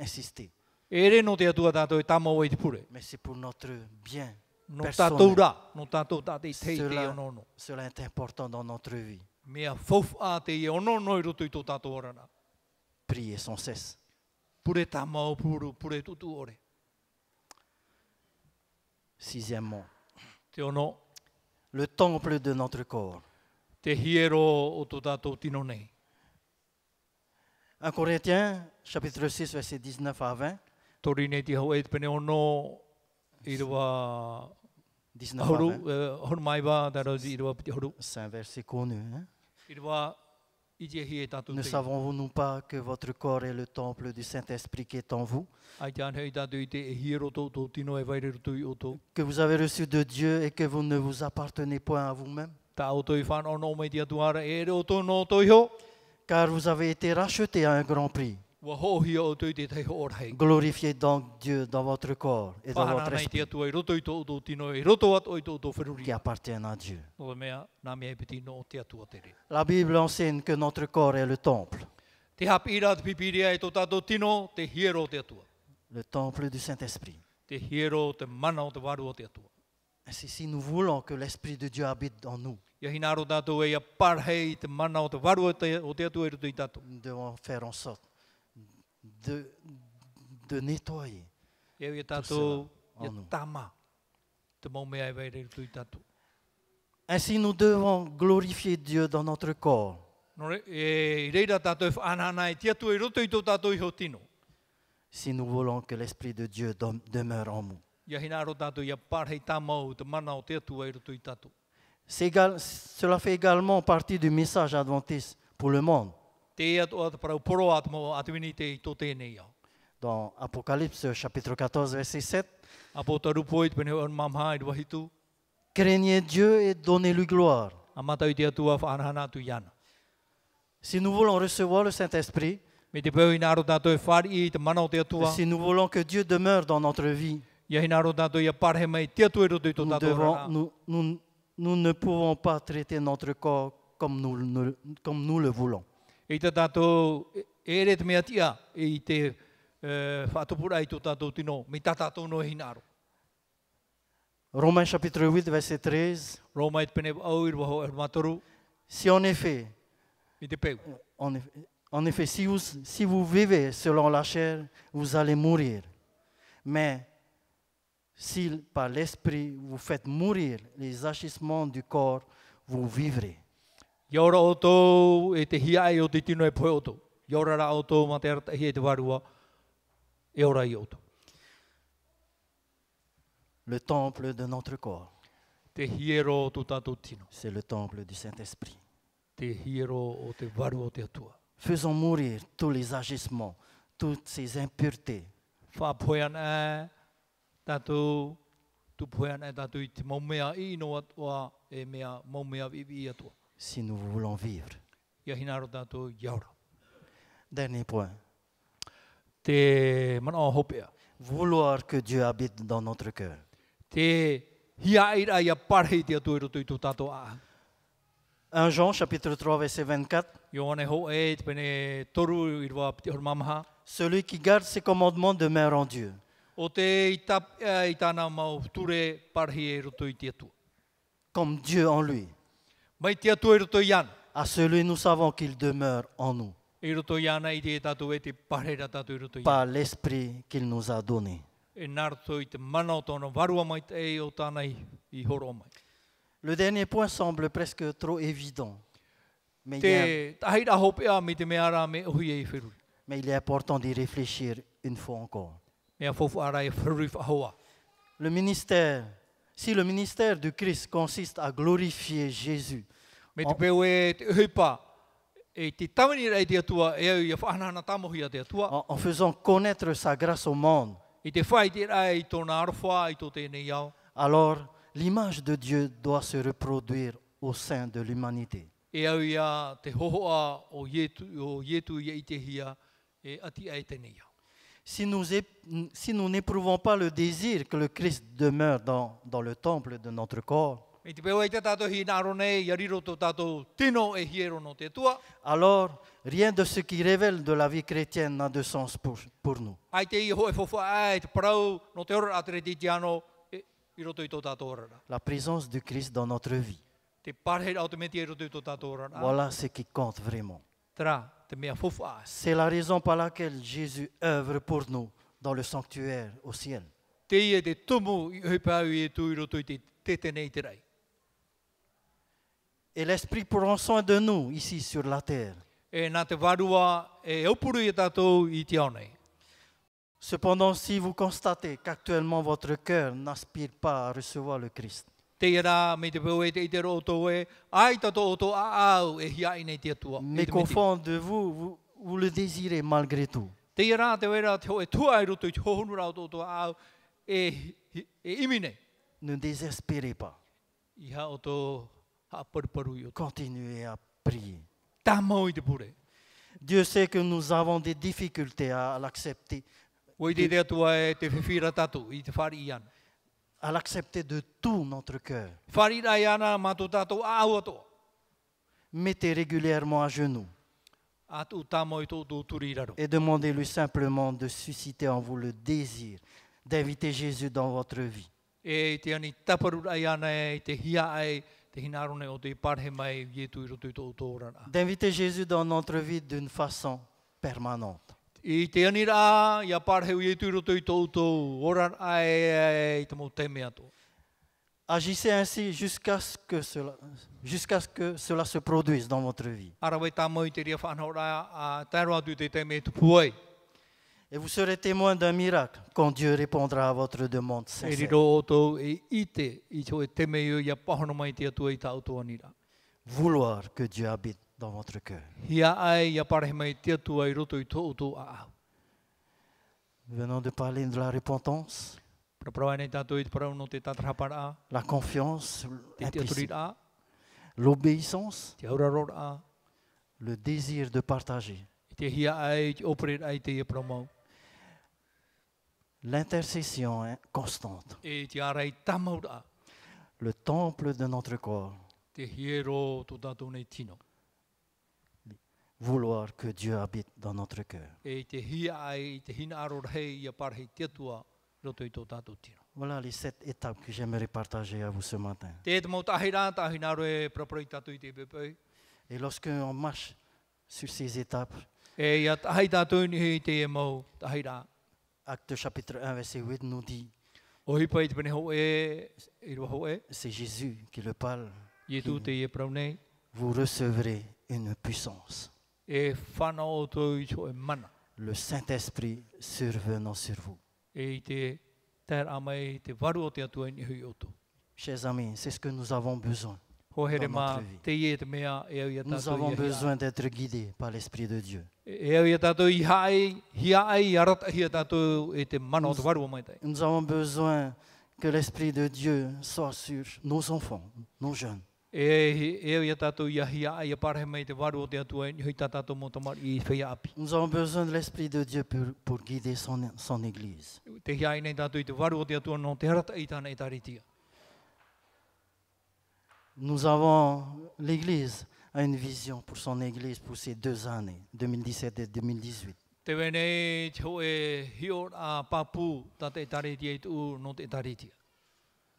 F: insister,
H: E re no te atua tātou e tamau i te pure.
F: mais c'est pour notre bien
H: No tātou
F: personnel.
H: rā, no tātou tāte i te
F: Cela,
H: onono.
F: cela est important dans notre vie.
H: Mea fouf a te i onono i rutu i tō tātou orara.
F: Prier sans cesse.
H: Pure tamau, pure tutu ore.
F: Sixièmement,
H: Te ono,
F: le temple de notre corps.
H: te hiero o tō tātou tino nei.
F: 1 Corinthiens, chapitre 6, versets 19 à 20.
H: Tori nei te hau e te pene ono i rewa
F: 19 à
H: ahuru,
F: 20.
H: ahuru mai wa, taro i rewa piti ahuru.
F: C'est un verset connu. Hein?
H: I rewa i te hi e tātou
F: Ne
H: te.
F: savons-nous pas que votre corps est le temple du Saint-Esprit qui est en vous,
H: Ai te anhei tātou i te e hiero tō tino e vaire rutu i o tō.
F: que vous avez reçu de Dieu et que vous ne vous appartenez point à vous-même?
H: Tā o tō i whāna ono mai te atuara e re o tō no tō iho.
F: Car vous avez été rachetés à un grand prix.
H: Wa hohia o tō i te teiho orhei.
F: Glorifiez donc Dieu dans votre corps et dans
H: Whāna
F: votre
H: nei te
F: esprit
H: atua i roto i tō tino e roto at o i tō
F: qui
H: wheruri.
F: appartiennent à Dieu.
H: No te mea, nā mea i piti no o te atua te re.
F: La Bible enseigne que notre corps est le temple
H: Te hapira te pipiria e tō tātou tino, te hiero o te atua.
F: le temple du Saint-Esprit.
H: Te hiero, te mana o te waru o te atua.
F: Ainsi, si nous voulons que l'Esprit de Dieu habite en nous,
H: Ia hinaro tātou e ia parhei te mana o te waru o te atua i roto i tātou.
F: nous devons faire en sorte de nettoyer.
H: Ia ia tātou,
F: cela
H: ia
F: en nous.
H: tama. Te mau mea e vaire roto i tātou.
F: Ainsi, nous devons glorifier Dieu dans notre corps.
H: No re, e reira tātou e whanana e te atua i roto i tō tātou i ho tino.
F: Si nous voulons que l'Esprit de Dieu demeure en nous.
H: Ia hinaro tātou ia parhei tamau te mana o te atua i roto i tātou.
F: Cela fait également partie du message adventiste pour le monde.
H: Te atua te parau poro atu mo atuini te i tō tēnei au.
F: Dans Apocalypse chapitre 14, verset 7,
H: Apo ta rupo i te pene o mamha i wahitu.
F: craignez Dieu et donnez-lui gloire.
H: A matau i te atua whanahana atu iana.
F: Si nous voulons recevoir le Saint-Esprit,
H: Me te pēo hinaro tātou e whari i te mana o te atua.
F: si nous voulons que Dieu demeure dans notre vie,
H: Ia hinaro tātou ia parhe mai te atua i roto i tō
F: nous,
H: tātou rana.
F: nous ne pouvons pas traiter notre corps comme nous le voulons.
H: I te tātou e re te mea tia i te whaatupura i tō tātou tino. Me tā tātou no e hinaro.
F: Romains chapitre 8, verset 13.
H: Roma i te pene au i rwaho e matoru.
F: Si en effet,
H: I te pēu.
F: en effet, si vous vivez selon la chair, vous allez mourir. Mais si par l'Esprit vous faites mourir les agissements du corps, vous vivrez.
H: Yaura oto e te hia e o te tino e poe oto. Yaura ra oto ma te arata hi e te warua. Yaura i oto.
F: Le temple de notre corps,
H: Te hiero o tō tātou tino.
F: c'est le temple du Saint-Esprit.
H: Te hiero o te waru o te atua.
F: Faisons mourir tous les agissements, toutes ces impuretés,
H: Whapoe ana tātou, tu poe ana tātou i te maumea i no atua e mea maumea i atua.
F: si nous voulons vivre.
H: Ia hinaro tātou yaura.
F: Dernier point,
H: Te mana o hopea.
F: vouloir que Dieu habite dans notre cœur.
H: Te hia ira ia parhei te atua i roto i tō tātou a.
F: 1 Jean chapitre 3 verset 24,
H: Ioane ho e te pene toru i rwa piti hormamaha.
F: celui qui garde ses commandements demeure en Dieu.
H: O te i tāna mau ture parhi e roto i te atua.
F: Comme Dieu en lui.
H: Mai te atua i roto i ana.
F: À celui nous savons qu'il demeure en nous,
H: I roto i ana i te tātou e te parheira tātou i roto i ana.
F: par l'esprit qu'il nous a donné.
H: E nārto i te mana o tōna varua mai te e o tāna i horo mai.
F: Le dernier point semble presque trop évident, mais il est,
H: Te tahira hopea me te mea rā me ohi e i whiruri.
F: mais il est important d'y réfléchir une fois encore.
H: Mea fofu ara e whiruri whahoa.
F: Le ministère, si le ministère du Christ consiste à glorifier Jésus,
H: Me te peo e te uhipa e te tamani rei te atua e au i a whanahana tamohi a te atua.
F: en faisant connaître sa grâce au monde,
H: I te whai te rai i tōna arwha i tō tēnei au.
F: alors l'image de Dieu doit se reproduire au sein de l'humanité.
H: E au ia te hohoa o ietu ia i te hia e ati ai tēnei au.
F: Si nous n'éprouvons pas le désir que le Christ demeure dans le temple de notre corps,
H: Me te peo e te tātou hi nāro nei, i ariro tō tātou tino e hiero no te atua.
F: alors rien de ce qui révèle de la vie chrétienne n'a de sens pour nous.
H: Ai te i ho e fofu ai te parau no te ora atere te tiano i roto i tō tātou orara.
F: La présence du Christ dans notre vie,
H: Te parhera o te meti i roto i tō tātou orara.
F: voilà ce qui compte vraiment.
H: Tera, te mea fofu ai.
F: C'est la raison par laquelle Jésus œuvre pour nous dans le sanctuaire au ciel.
H: Te i e te tumu i hepau i e tu i roto i te tenei te rei.
F: Et l'Esprit prend soin de nous ici sur la terre.
H: E nā te varua e aupuru i tātou i te ao nei.
F: Cependant, si vous constatez qu'actuellement votre cœur n'aspire pas à recevoir le Christ,
H: Te ira me te peo e te i te roto e, ai tātou o tō aau e hia i nei te atua.
F: mais qu'au fond de vous, vous le désirez malgré tout,
H: Te ira te wera te ho e tua i roto i te hohonura o tō aau e imi nei.
F: ne désespérez pas.
H: I ha o tō haaparuparu i o tō.
F: Continuez à prier.
H: Tā mau i te pure.
F: Dieu sait que nous avons des difficultés à l'accepter,
H: O i te atua e te whiwhira tātou i te whari i ana.
F: à l'accepter de tout notre cœur.
H: Whari rai ana mātou tātou aau atoa.
F: Mettez régulièrement à genoux
H: Atu tā mau i tō tūri raro.
F: et demandez-lui simplement de susciter en vous le désir d'inviter Jésus dans votre vie.
H: E te ani taparu rai ana e te hia ai te hinarone o te parhe mai i tu i roto i tō tōrana.
F: D'inviter Jésus dans notre vie d'une façon permanente.
H: I te ani rā, ia parhe i tu i roto i tō tōrana ai i te mo te mea tō.
F: Agissez ainsi jusqu'à ce que cela se produise dans votre vie.
H: Arawe tā mau i te ria whanhora a tāro atu te te me tupuai.
F: Et vous serez témoin d'un miracle quand Dieu répondra à votre demande
H: E
F: sincère.
H: riro o tō e ite i tō e te meo ia pahono mai te atua i tā utoa nira.
F: Vouloir que Dieu habite dans votre cœur.
H: Hia ai ia parehe mai te atua i roto i tō utoa a au.
F: Venons de parler de la repentance,
H: Praprawa nei tātou i te parau no te tātarapara a,
F: la confiance,
H: te te
F: implicite,
H: aturira a,
F: l'obéissance,
H: te aurarora a,
F: le désir de partager,
H: i te hia ai, te operet ai te ia paramau.
F: l'intercession constante,
H: E te arai tamaura a,
F: le temple de notre corps.
H: te hiero tō tātou nei tino.
F: Vouloir que Dieu habite dans notre cœur.
H: E te hia ai, te hina arora hei ia parehe te atua roto i tō tātou tino.
F: Voilà les 7 étapes que j'aimerais partager à vous ce matin.
H: Te te mau tahira, tahina roe praparu i tātou i te pepeu.
F: Et lorsque on marche sur ces étapes,
H: E ia tahai tātou ni hei te e mau tahira.
F: Acte chapitre 1, verset 8 nous dit,
H: O hipa i te pene ho e, i rua ho e,
F: c'est Jésus qui le parle.
H: i tu te e prau nei.
F: vous recevrez une puissance.
H: E whanau tō i tō e mana.
F: Le Saint-Esprit survenant sur vous.
H: E i te tēr amai te waru o te atua ni hui oto.
F: Chers amis, c'est ce que nous avons besoin.
H: Ho here
F: Dans
H: mā
F: notre vie.
H: te ie te mea e au ia
F: Nous
H: tātou
F: avons
H: i hia.
F: besoin d'être guidés par l'Esprit de Dieu.
H: E au ia tātou i hae, hia ai, arata hia tātou e te mana o te waru o mai tai.
F: Nous avons besoin que l'Esprit de Dieu soit sur nos enfants, nos jeunes.
H: E au ia tātou i hia ai, a parehe mai te waru o te atua ni hui tā tātou mo tamar i whia api.
F: Nous avons besoin de l'Esprit de Dieu pour guider son Église.
H: Te hia ai nei tātou i te waru o te atua no te harata i tāna e taritia.
F: Nous avons, l'Église a une vision pour son Église pour ces 2 années, 2017 et 2018.
H: Te wene te ho e hior a papu tā te taritia i tu no te taritia.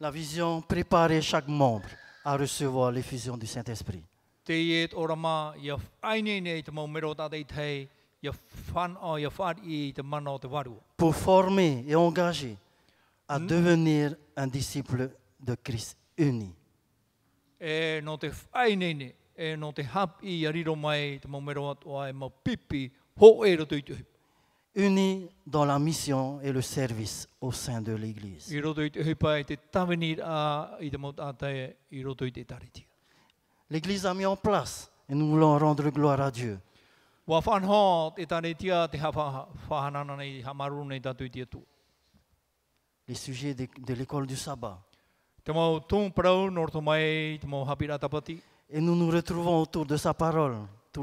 F: La vision, préparer chaque membre à recevoir l'effusion du Saint-Esprit.
H: Te iet orama ia aine nei te mau mero tā te tei, ia whan o ia whar i te mana o te waru.
F: Pour former et engager à devenir un disciple de Christ uni.
H: E no te whaine ne, e no te hap i a riro mai te mau mero atua e mau pipi, ho e roto i te hupa.
F: Unis dans la mission et le service au sein de l'Église.
H: I roto i te hupa e te tawenir a i te mau tātai i roto i te taritia.
F: L'Église a mis en place et nous voulons rendre gloire à Dieu.
H: Wa whanho te taritia te whahanana nei hamaru nei tatu i te atu.
F: Les sujets de l'école du sabbat.
H: Te mau tōng parau norto mai te mau hapira tapati.
F: Et nous nous retrouvons autour de sa parole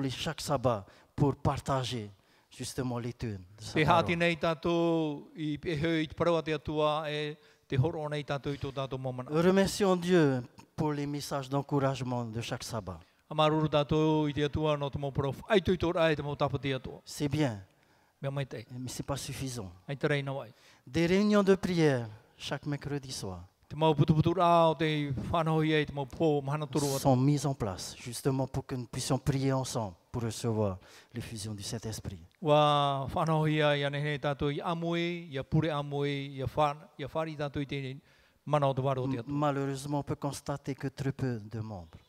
F: chaque sabbat pour partager justement l'étude de sa
H: Te hati
F: parole.
H: nei tātou i peheu i te parau a te atua e te horo nei tātou i tō tātou momana.
F: Remercions Dieu pour les messages d'encouragement de chaque sabbat.
H: Amaruru tātou i te atua no te mau parau ai tui tōra e te mau tapati atua.
F: C'est bien,
H: Mea mai tei,
F: mais ce n'est pas suffisant.
H: ai te reina wai.
F: Des réunions de prière chaque mercredi soir
H: Te mau putu rā o te whanau i e te mau pō mahana turu atu.
F: sont mises en place justement pour que nous puissions prier ensemble pour recevoir l'effusion du Saint-Esprit.
H: Wa whanau i a nei tātou i amui, i a pure amui, i a whari tātou i te mana o te waro o te atu.
F: Malheureusement, on peut constater que très peu de membres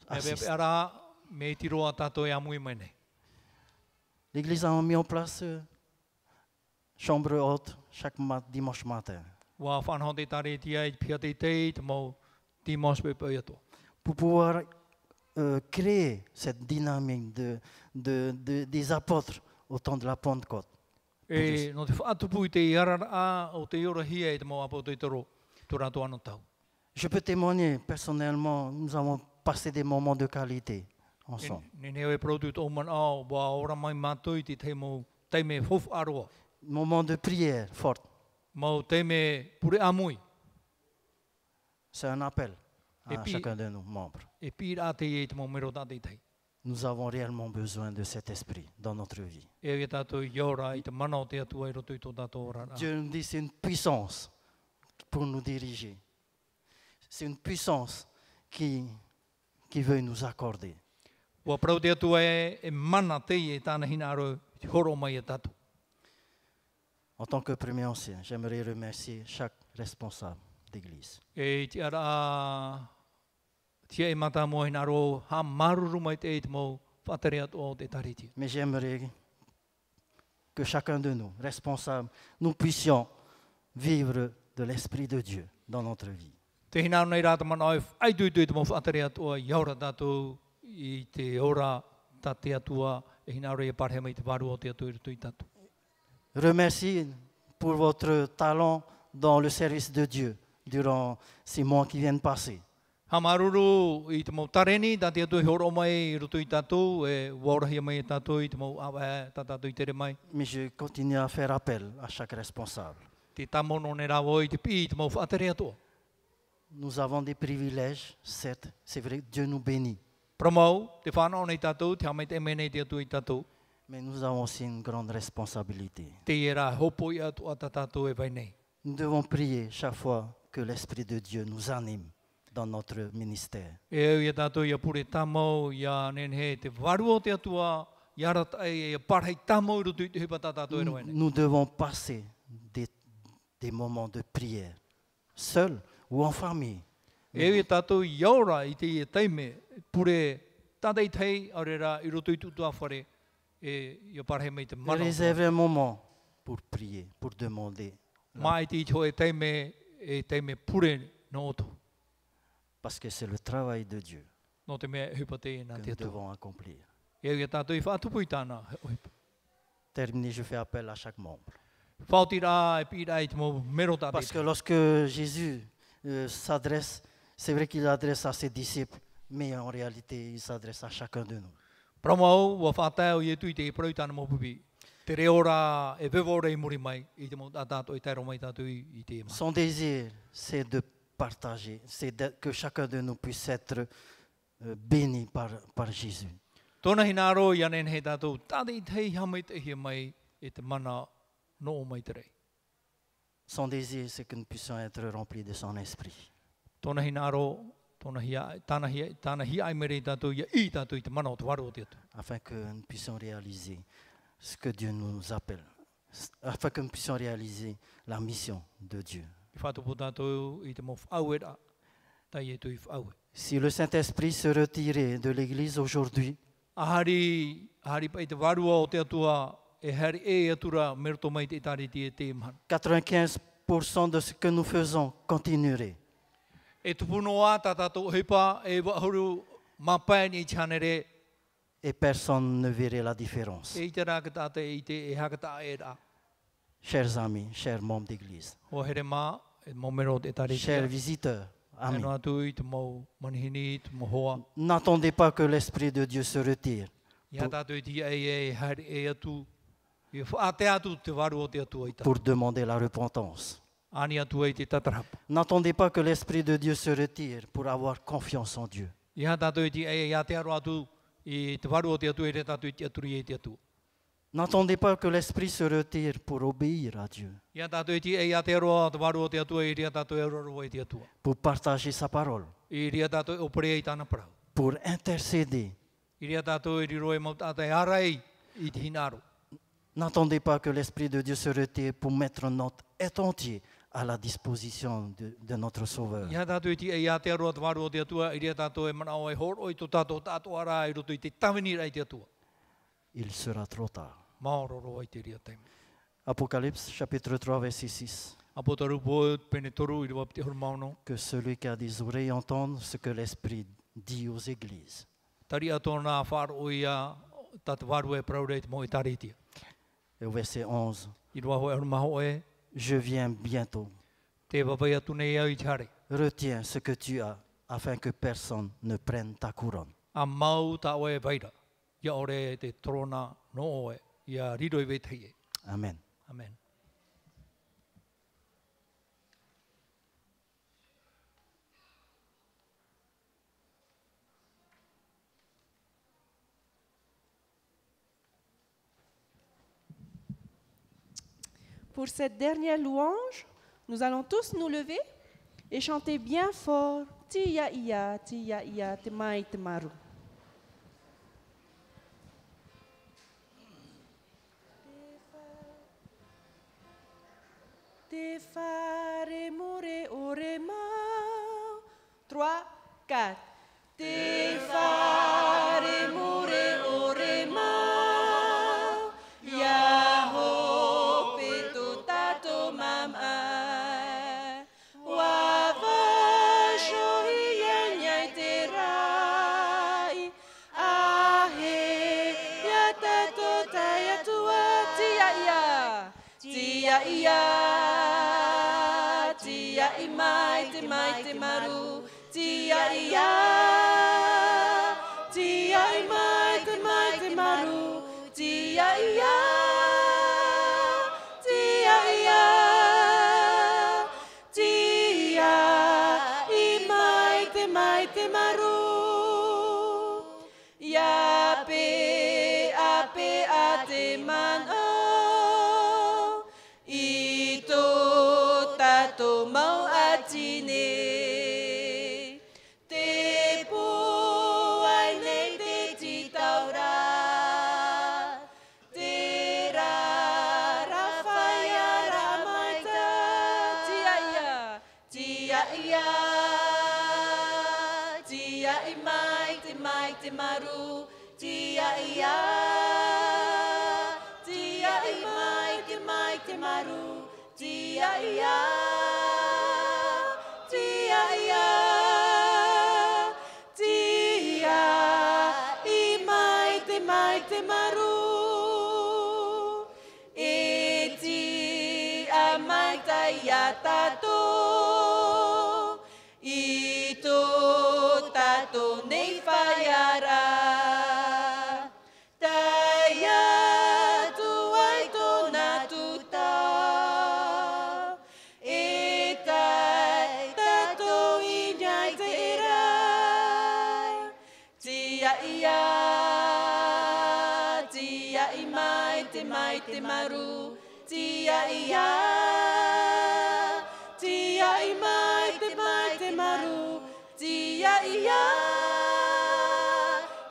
H: E
F: assistent.
H: pe ara, me tiro a tātou e amui mai nei.
F: L'Église a mis en place chambre haute chaque dimanche matin
H: Wa whanau te tare tia i pia te te mau timos pe pe atu.
F: pour pouvoir créer cette dynamique des apôtres au temps de la Pentecôte.
H: E no te whaatupu i te iarara a o te iora hia i te mau apo te toro, tō rātou anō tau.
F: Je peux témoigner personnellement, nous avons passé des moments de qualité ensemble.
H: Ne neo e protu tō man au, wa ora mai mātou i te teime hofu aroa.
F: Moments de prière forte.
H: Mau teime pure amui,
F: C'est un appel
H: Et
F: à
H: puis-
F: chacun de nos membres.
H: e pira te i te mau mero tātei tei.
F: Nous avons réellement besoin de cet esprit dans notre vie.
H: E ia tātou i ora i te mana o te atua i roto i tō tātou ora.
F: Dieu nous dit c'est une puissance pour nous diriger. C'est une puissance qui veut nous accorder.
H: Wa prau te atua e mana te i e tāna hina aro i horo mai e tātou.
F: En tant que premier ancien, j'aimerais remercier chaque responsable d'église.
H: E te ara tia e mata mo hina aro ha maruru mai te mau whatare atu o te tariti.
F: Mais j'aimerais que chacun de nous, responsables, nous puissions vivre de l'Esprit de Dieu dans notre vie.
H: Te hina nei rāta mana ai tui te mau whatare atu o iaura tātou i te ora tā te atua e hina aro e parhe mai te waru o te atu i rutu i tātou.
F: Remercie pour votre talent dans le service de Dieu durant ces mois qui viennent passer.
H: Ha maruru i te mau tareni, tā te atu i horo mai i rutu i tātou, e waurahia mai i tātou i te mau awa tā tātou i tere mai.
F: Mais je continue à faire appel à chaque responsable.
H: Te tamono ne rawo i te pi i te mau whatere atua.
F: Nous avons des privilèges, certes, c'est vrai, Dieu nous bénit.
H: Pramau, te whanau nei tātou, te hamai te eme nei te atu i tātou.
F: Mais nous avons aussi une grande responsabilité.
H: Te era hopo i atu a tā tātou e vai nei.
F: Nous devons prier chaque fois que l'Esprit de Dieu nous anime dans notre ministère.
H: E au i a tātou i a pure tamau, i a nenhe te waru o te atua, i a rata e a parhei tamau i rutu i te hupa tā tātou e rau nei.
F: Nous devons passer des moments de prière, seuls ou en famille.
H: E au i a tātou i aura i te i a teime, pure tādei tei aurera i roto i tutua whare i parahe mei te mana.
F: Réservez un moment pour prier, pour demander.
H: Mai te i tō e teime pure no oto.
F: Parce que c'est le travail de Dieu
H: No te mea hupa te nā
F: que
H: te
F: nous
H: atu.
F: devons accomplir.
H: E ia tātou i whaatupu i tāna hupa.
F: Terminé, je fais appel à chaque membre.
H: Whaoti rā e pira i te mō mero tātei.
F: Parce que lorsque Jésus s'adresse, c'est vrai qu'il adresse à ses disciples, mais en réalité, il s'adresse à chacun de nous.
H: Pramau, wa whātau i etu i te i parau tāna mō pupi. Te reo rā e vevore i muri mai i te mō tātou i tairo mai tātou i te ema.
F: Son désir, c'est de partager, que chacun de nous puisse être béni par Jésus.
H: Tōna hinaro i anen he tātou tātei tei hamai te hia mai e te mana no o mai te rei.
F: Son désir, c'est que nous puissions être remplis de son esprit.
H: Tōna hinaro, tāna hia ai mere tātou ia i tātou i te mana o te waro o te atu.
F: Afin que nous puissions réaliser ce que Dieu nous appelle. Afin que nous puissions réaliser la mission de Dieu.
H: I whātupu tātou i te mō whauera, tai e tu i whaue.
F: Si le Saint-Esprit se retirait de l'Église aujourd'hui,
H: Ahari pa i te warua o te atua, e hari e atura merto mai te tariti e te imhan.
F: 95% de ce que nous faisons continuerait.
H: E tupuno a tātou hepa e wahuru mapaini i chanere,
F: Et personne ne verrait la différence.
H: e i te rāka tāte i te e hakata e rā.
F: Chers amis, chers membres d'Église,
H: O here mā, e mō mero te tariti.
F: chers visiteurs, amis,
H: Eno atu i te mō manihini, te mō hoa.
F: n'attendez pas que l'Esprit de Dieu se retire
H: Ia tātou i te e hari e atu, i whaate atu te waru o te atua i tā.
F: pour demander la repentance.
H: Ani atua i te tatarapa.
F: N'attendez pas que l'Esprit de Dieu se retire pour avoir confiance en Dieu.
H: Ia tātou i te ia te aro atu, i te waru o te atua i re tātou i te aturi e te atua.
F: N'attendez pas que l'Esprit se retire pour obéir à Dieu,
H: Ia tātou i te ia te aroa, te waru o te atua, i ria tātou e aroa i te atua.
F: pour partager sa parole,
H: I ria tātou e opere i tāna parau.
F: pour intercéder.
H: I ria tātou i riro e mau tātai arai i te hinaro.
F: N'attendez pas que l'Esprit de Dieu se retire pour mettre notre être entier à la disposition de notre Sauveur.
H: Ia tātou i te ia te aroa, te waru o te atua, i ria tātou e manao e horo i tō tātou ara i roto i te tawini rai te atua.
F: Il sera trop tard.
H: Maororo i te ria teime.
F: Apocalypse chapitre 3 verset 6.
H: Apotaru po pene toru i rua pte hormauno.
F: Que celui qui a des oreilles entende ce que l'Esprit dit aux églises.
H: Tari atona wharo ia tata waru e praure te mo i taritia.
F: Et au verset 11.
H: I rua hoe maho e,
F: Je viens bientôt.
H: te wawai atu nei au i te hare.
F: Retiens ce que tu as afin que personne ne prenne ta couronne.
H: A mau ta oe vaira. Ia ore te torona no oe. Ia riro i vetei e.
F: Amen.
H: Amen.
A: Pour cette dernière louange, nous allons tous nous lever et chanter bien fort Tia ia, te mai te maru. Te fare more ore mau. 3, 4. Te fare more ore mau. Ia hope to tato mama. Wa vasho ia nyai te rai. Ahe ia tato tai atua. Tia ia. Tia ia. Tia i mai te maru. Tia ia. Tia i mai te maru. Tia ia. Tia ia. Tia i mai te maru. Ia pe a te mano. I tō tato mau atine. Te pō ai nei te titaura. Te mai te maru, tia ia. Tia i mai te maru, tia ia. Tia ia. Tia i mai te maru. E tia mai tai a tato. I tō tato nei whaiara. Tai atu ai tōna tuta. E tai tato i nhai te rai. Tia ia. Tia i mai te maru. Tia ia. Tia i mai te maru. Tia ia.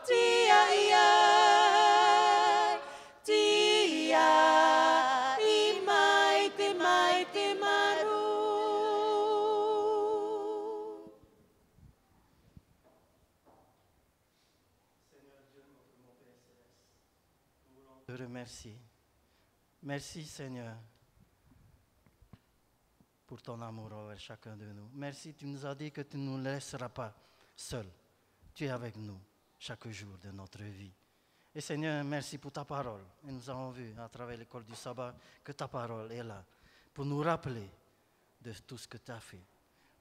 A: Tia ia. Tia i mai te maru.
F: Te remercie. Merci Seigneur pour ton amour envers chacun de nous. Merci, tu nous as dit que tu ne nous laisseras pas seuls. Tu es avec nous chaque jour de notre vie. Et Seigneur, merci pour ta parole. Et nous avons vu à travers l'école du sabbat que ta parole est là pour nous rappeler de tout ce que tu as fait,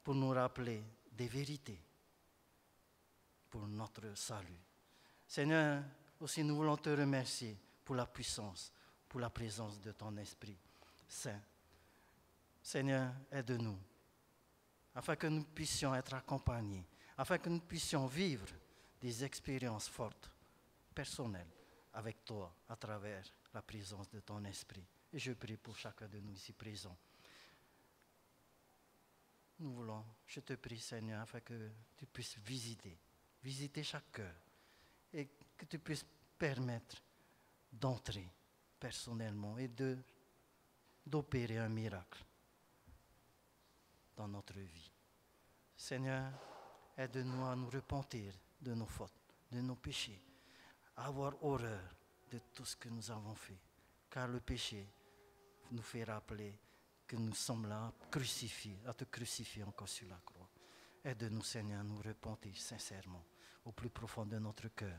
F: pour nous rappeler des vérités pour notre salut. Seigneur, aussi nous voulons te remercier pour la puissance, pour la présence de ton Esprit Saint. Seigneur, aide-nous, afin que nous puissions être accompagnés, afin que nous puissions vivre des expériences fortes, personnelles, avec toi, à travers la présence de ton Esprit. Et je prie pour chacun de nous ici présents. Nous voulons, je te prie Seigneur, afin que tu puisses visiter chaque cœur, et que tu puisses permettre d'entrer personnellement et d'opérer un miracle dans notre vie. Seigneur, aide-nous à nous repentir de nos fautes, de nos péchés, à avoir horreur de tout ce que nous avons fait, car le péché nous fait rappeler que nous sommes là crucifiés, à te crucifier encore sur la croix. Aide-nous, Seigneur, à nous repentir sincèrement au plus profond de notre cœur.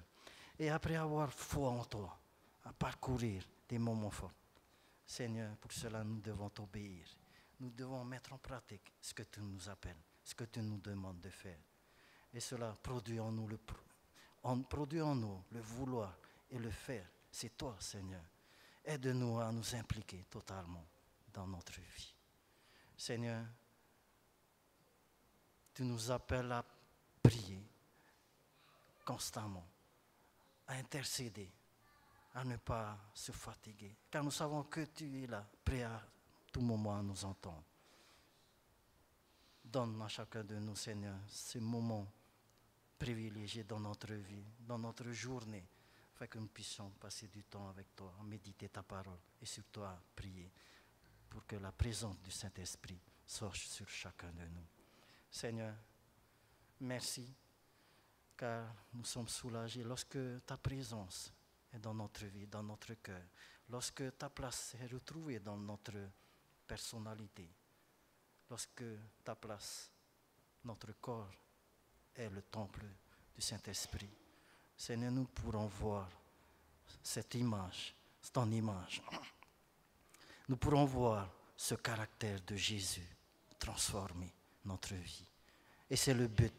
F: Et après avoir foi en toi, à parcourir des moments forts. Seigneur, pour cela, nous devons t'obéir. Nous devons mettre en pratique ce que tu nous appelles, ce que tu nous demandes de faire. Et cela produit en nous le vouloir et le faire. C'est toi, Seigneur. Aide-nous à nous impliquer totalement dans notre vie. Seigneur, tu nous appelles à prier constamment, à intercéder, à ne pas se fatiguer, car nous savons que tu es là, prêt à tout moment à nous entendre. Donne à chacun de nous, Seigneur, ce moment privilégié dans notre vie, dans notre journée, afin que nous puissions passer du temps avec toi, à méditer ta parole et surtout à prier pour que la présence du Saint-Esprit soit sur chacun de nous. Seigneur, merci, car nous sommes soulagés lorsque ta présence est dans notre vie, dans notre cœur, lorsque ta place est retrouvée dans notre personnalité, lorsque ta place, notre corps, est le temple du Saint-Esprit. Seigneur, nous pourrons voir cette image, ton image. Nous pourrons voir ce caractère de Jésus transformer notre vie. Et c'est le but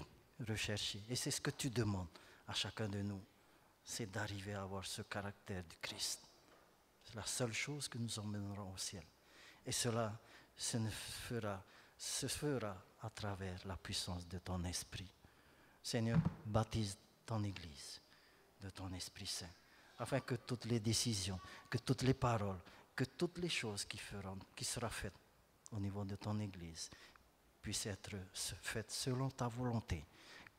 F: recherché. Et c'est ce que tu demandes à chacun de nous. C'est d'arriver à avoir ce caractère du Christ. C'est la seule chose que nous emmènerons au ciel. Et cela se fera à travers la puissance de ton Esprit. Seigneur, baptise ton Église de ton Esprit Saint, afin que toutes les décisions, que toutes les paroles, que toutes les choses qui seront faites au niveau de ton Église puissent être faites selon ta volonté,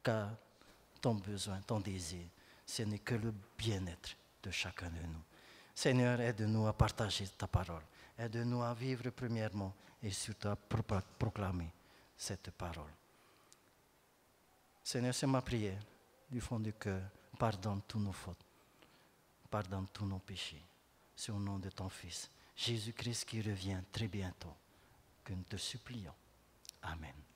F: car ton besoin, ton désir, ce n'est que le bien-être de chacun de nous. Seigneur, aide-nous à partager ta parole, aide-nous à vivre premièrement et surtout à proclamer cette parole. Seigneur, c'est ma prière du fond du cœur Pardonne tous nos fautes. Pardonne tous nos péchés. C'est au nom de ton Fils, Jésus-Christ, qui revient très bientôt, que nous te supplions. Amen.